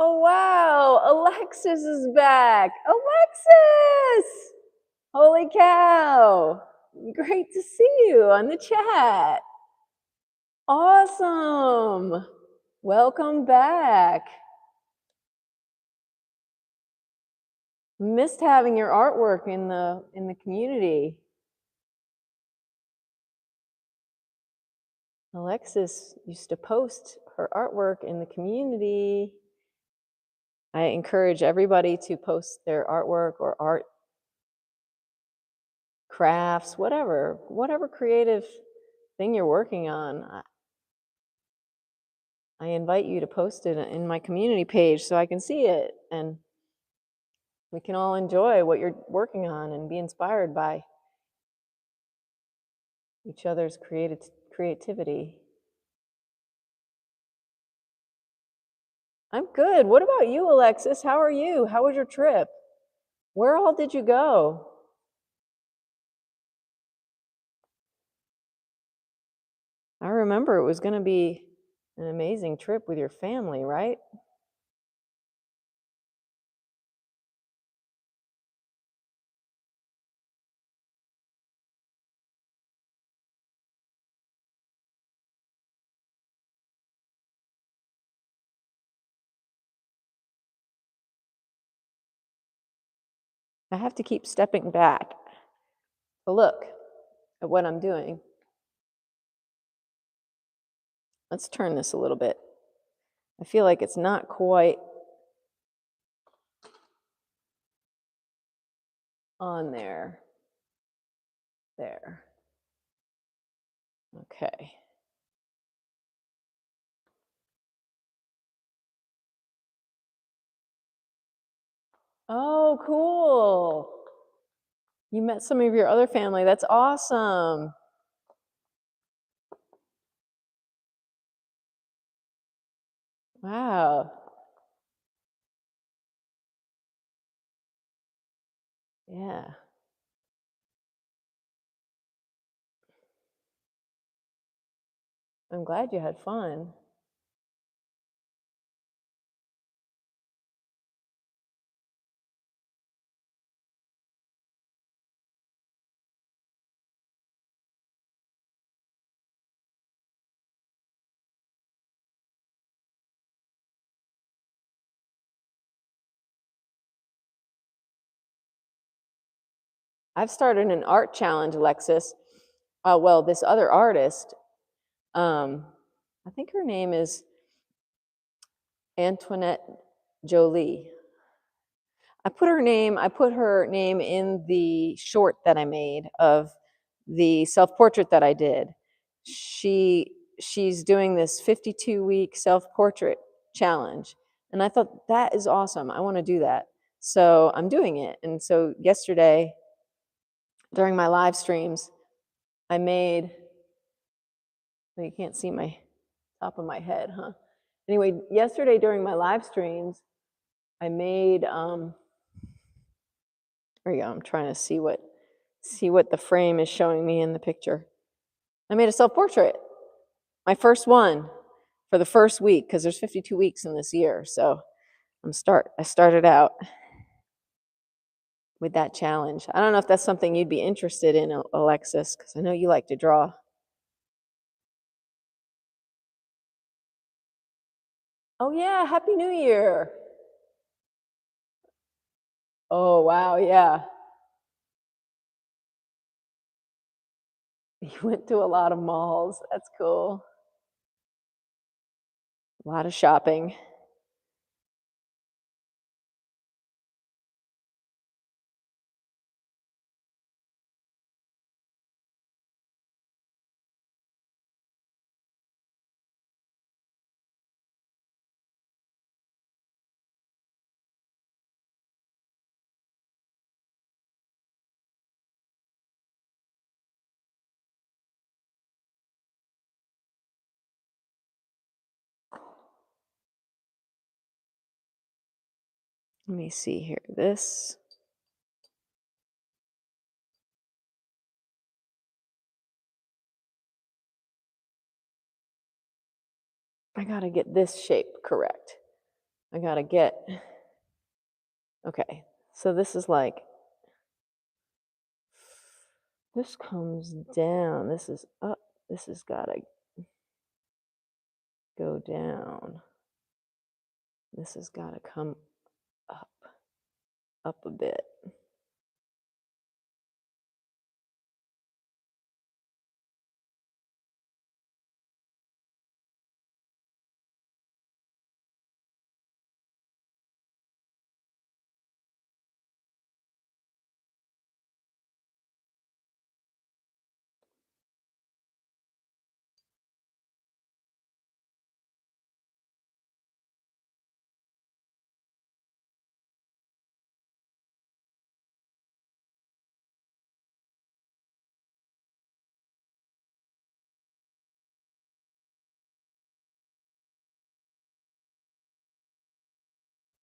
Speaker 1: Oh, wow. Alexis is back. Alexis! Holy cow. Great to see you on the chat. Awesome. Welcome back. Missed having your artwork in the community. Alexis used to post her artwork in the community. I encourage everybody to post their artwork or art crafts, whatever creative thing you're working on. I invite you to post it in my community page so I can see it and we can all enjoy what you're working on and be inspired by each other's creativity. I'm good. What about you, Alexis? How are you? How was your trip? Where all did you go? I remember it was going to be an amazing trip with your family, right? I have to keep stepping back to look at what I'm doing. Let's turn this a little bit. I feel like it's not quite on there. There. Okay. Oh, cool. You met some of your other family. That's awesome. Wow. Yeah. I'm glad you had fun. I've started an art challenge, Alexis. Well, this other artist, I think her name is Antoinette Jolie. I put her name in the short that I made of the self-portrait that I did. She's doing this 52-week self-portrait challenge. And I thought that is awesome. I want to do that. So I'm doing it. And so yesterday during my live streams, I made, well, you can't see my top of my head, huh? Anyway, yesterday during my live streams, I made, there you go, I'm trying to see what the frame is showing me in the picture. I made a self-portrait, my first one for the first week, because there's 52 weeks in this year. So I started out with that challenge. I don't know if that's something you'd be interested in, Alexis, because I know you like to draw. Oh yeah, Happy New Year. Oh wow, yeah. You went to a lot of malls. That's cool. A lot of shopping. Let me see here. This. I gotta get this shape correct. I gotta get. Okay, so this is like. This comes down. This is up. This has gotta go down. This has gotta come up a bit.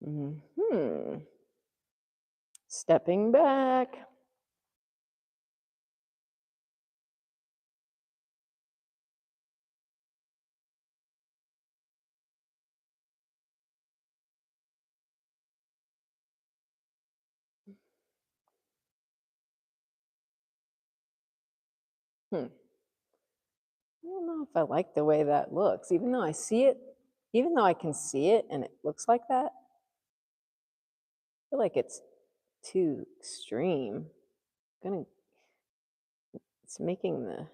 Speaker 1: Hmm. Stepping back. Hmm. I don't know if I like the way that looks, even though I see it, even though I can see it and it looks like that. I feel like it's too extreme. Gonna, it's making the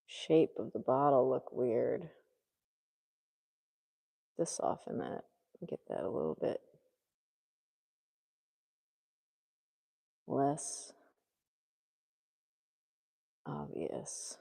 Speaker 1: shape of the bottle look weird. To soften that, get that a little bit less obvious.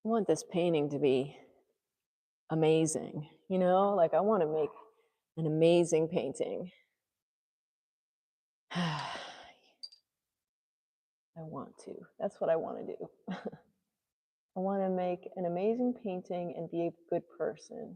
Speaker 1: I want this painting to be amazing, you know? Like I want to make an amazing painting. I want to. That's what I want to do. I want to make an amazing painting and be a good person.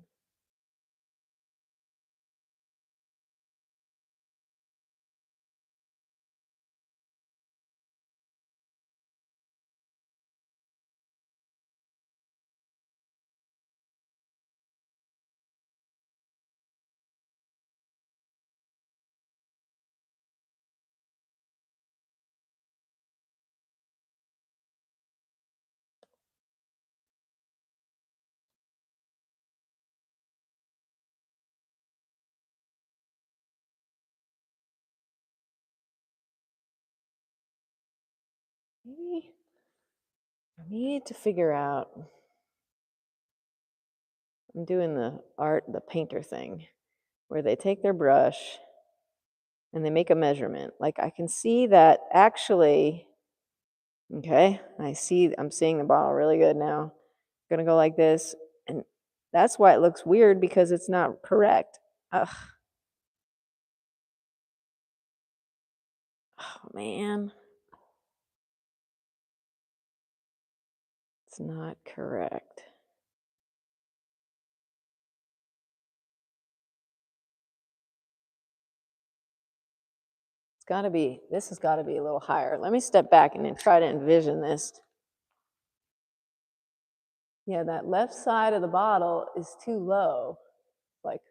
Speaker 1: Maybe I need to figure out I'm doing the painter thing, where they take their brush and they make a measurement. Like I can see that actually, okay, I'm seeing the bottle really good now. I'm gonna go like this, and that's why it looks weird, because it's not correct. Ugh. Oh man. It's not correct. This has got to be a little higher. Let me step back and then try to envision this. Yeah, that left side of the bottle is too low. Like,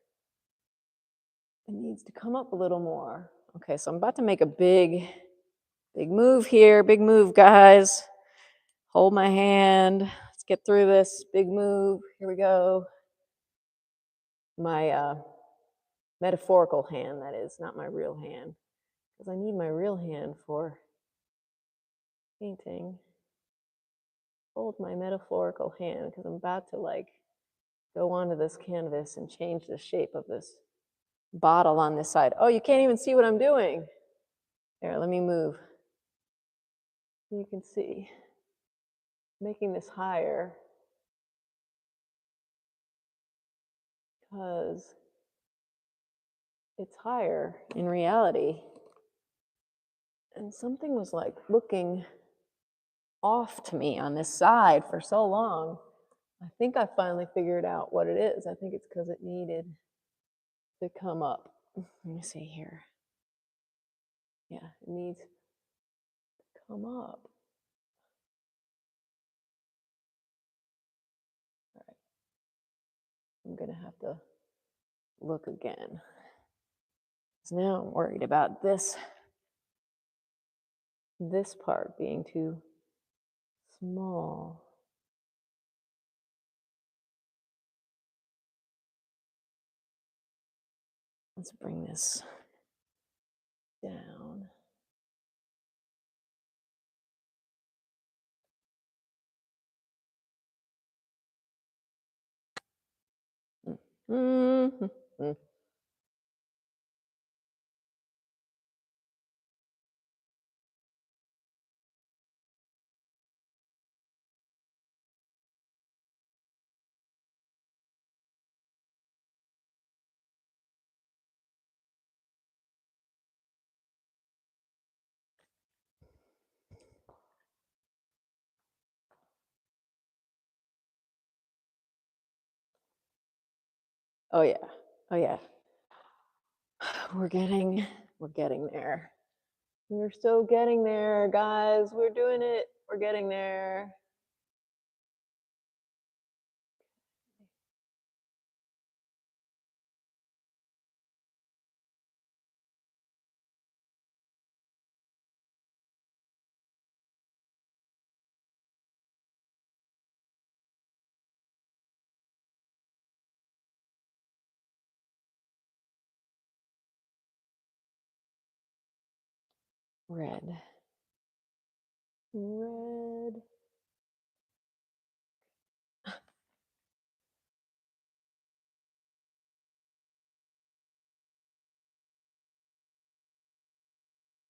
Speaker 1: it needs to come up a little more. Okay, so I'm about to make a big move here. Big move, guys. Hold my hand. Let's get through this. Big move. Here we go. My metaphorical hand, that is, not my real hand. Because I need my real hand for painting. Hold my metaphorical hand, because I'm about to like go onto this canvas and change the shape of this bottle on this side. Oh, you can't even see what I'm doing. There, let me move. You can see, making this higher because it's higher in reality. And something was like looking off to me on this side for so long. I think I finally figured out what it is. I think it's because it needed to come up. Let me see here. Yeah, it needs to come up. All right. I'm going to have to look again. So now I'm worried about this part being too small. Let's bring this down. Mm-hmm. Oh yeah. Oh yeah. We're getting there. We're still getting there, guys. We're doing it. We're getting there. Red. Red.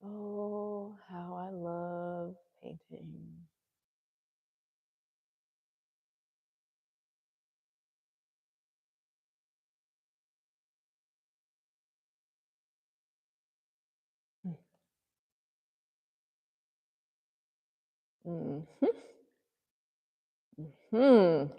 Speaker 1: Oh, how I love painting. Mm-hmm. Mm-hmm.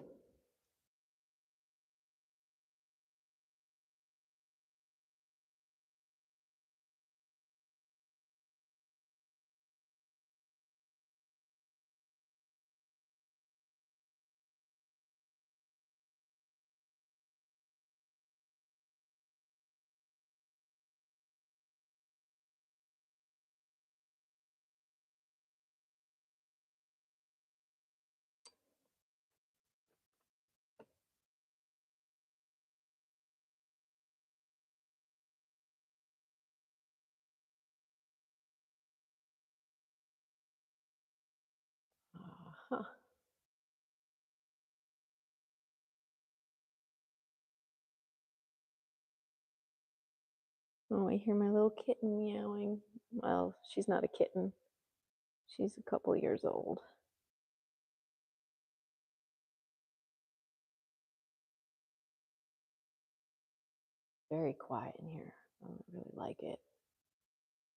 Speaker 1: Oh, I hear my little kitten meowing. Well, she's not a kitten. She's a couple years old. Very quiet in here. I really like it.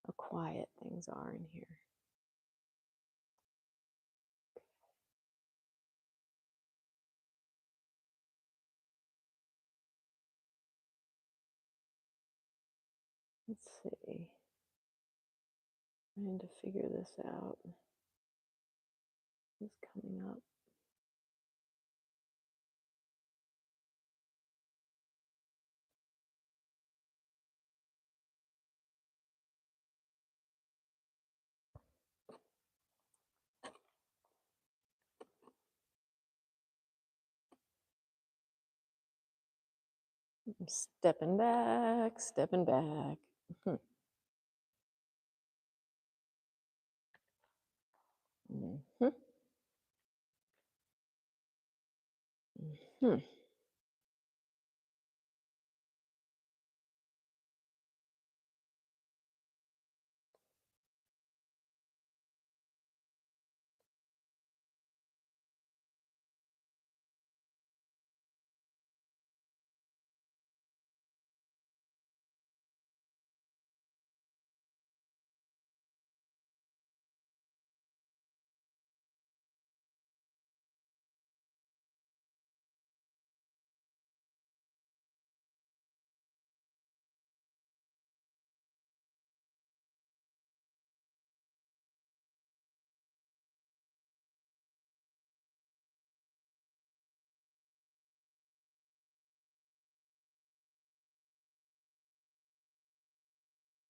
Speaker 1: How quiet things are in here. Let's see. Trying to figure this out. What's coming up? I'm stepping back, stepping back. Mm-hmm. Mm-hmm.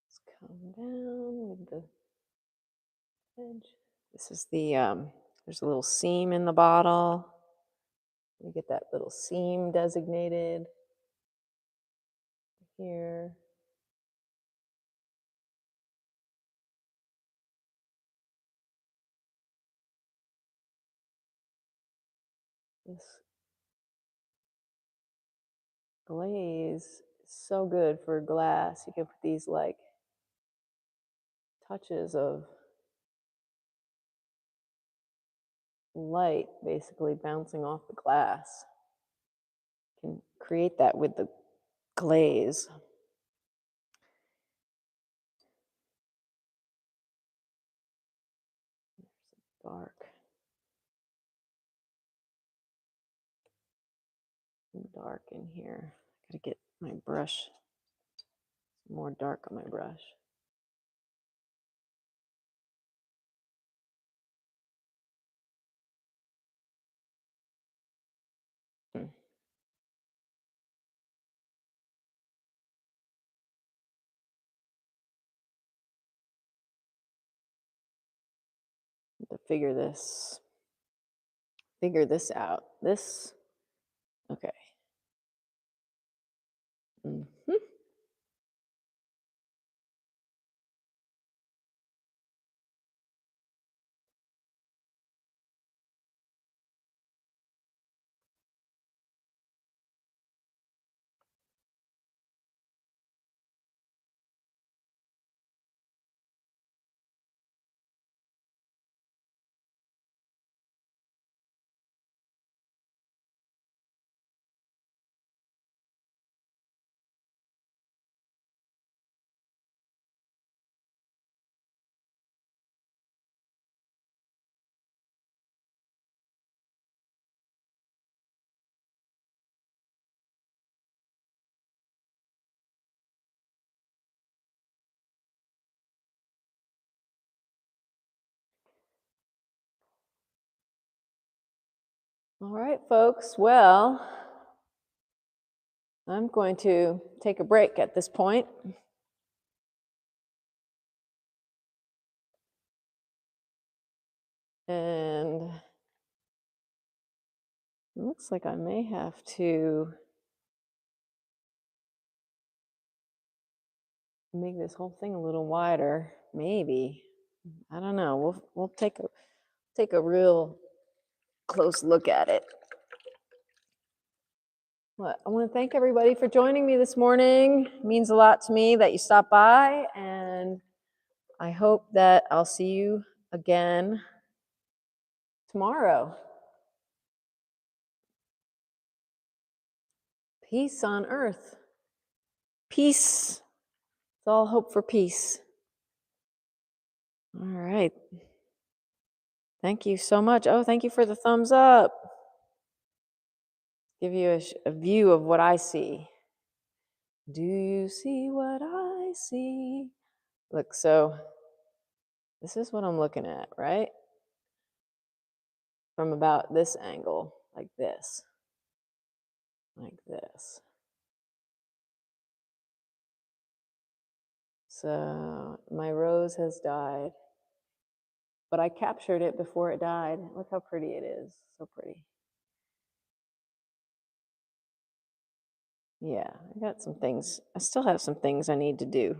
Speaker 1: Let's come down with the edge. This is the, there's a little seam in the bottle. We get that little seam designated here. This glaze is so good for glass. You can put these like touches of light basically bouncing off the glass. You can create that with the glaze. There's dark in here. I gotta get my brush, more dark on my brush. To figure this out. This, okay. Mm-hmm. All right, folks. Well, I'm going to take a break at this point. And it looks like I may have to make this whole thing a little wider. Maybe. I don't know. We'll take a real close look at it. Well, I want to thank everybody for joining me this morning. It means a lot to me that you stopped by, and I hope that I'll see you again tomorrow. Peace on earth. Peace. It's all hope for peace. All right. Thank you so much. Oh, thank you for the thumbs up. Give you a view of what I see. Do you see what I see? Look, so this is what I'm looking at, right? From about this angle, like this. Like this. So my rose has died, but I captured it before it died. Look how pretty it is. So pretty. Yeah, I got some things. I still have some things I need to do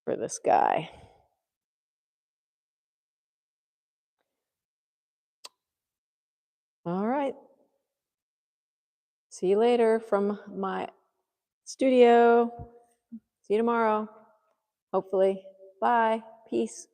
Speaker 1: for this guy. All right. See you later from my studio. See you tomorrow, hopefully. Bye. Peace.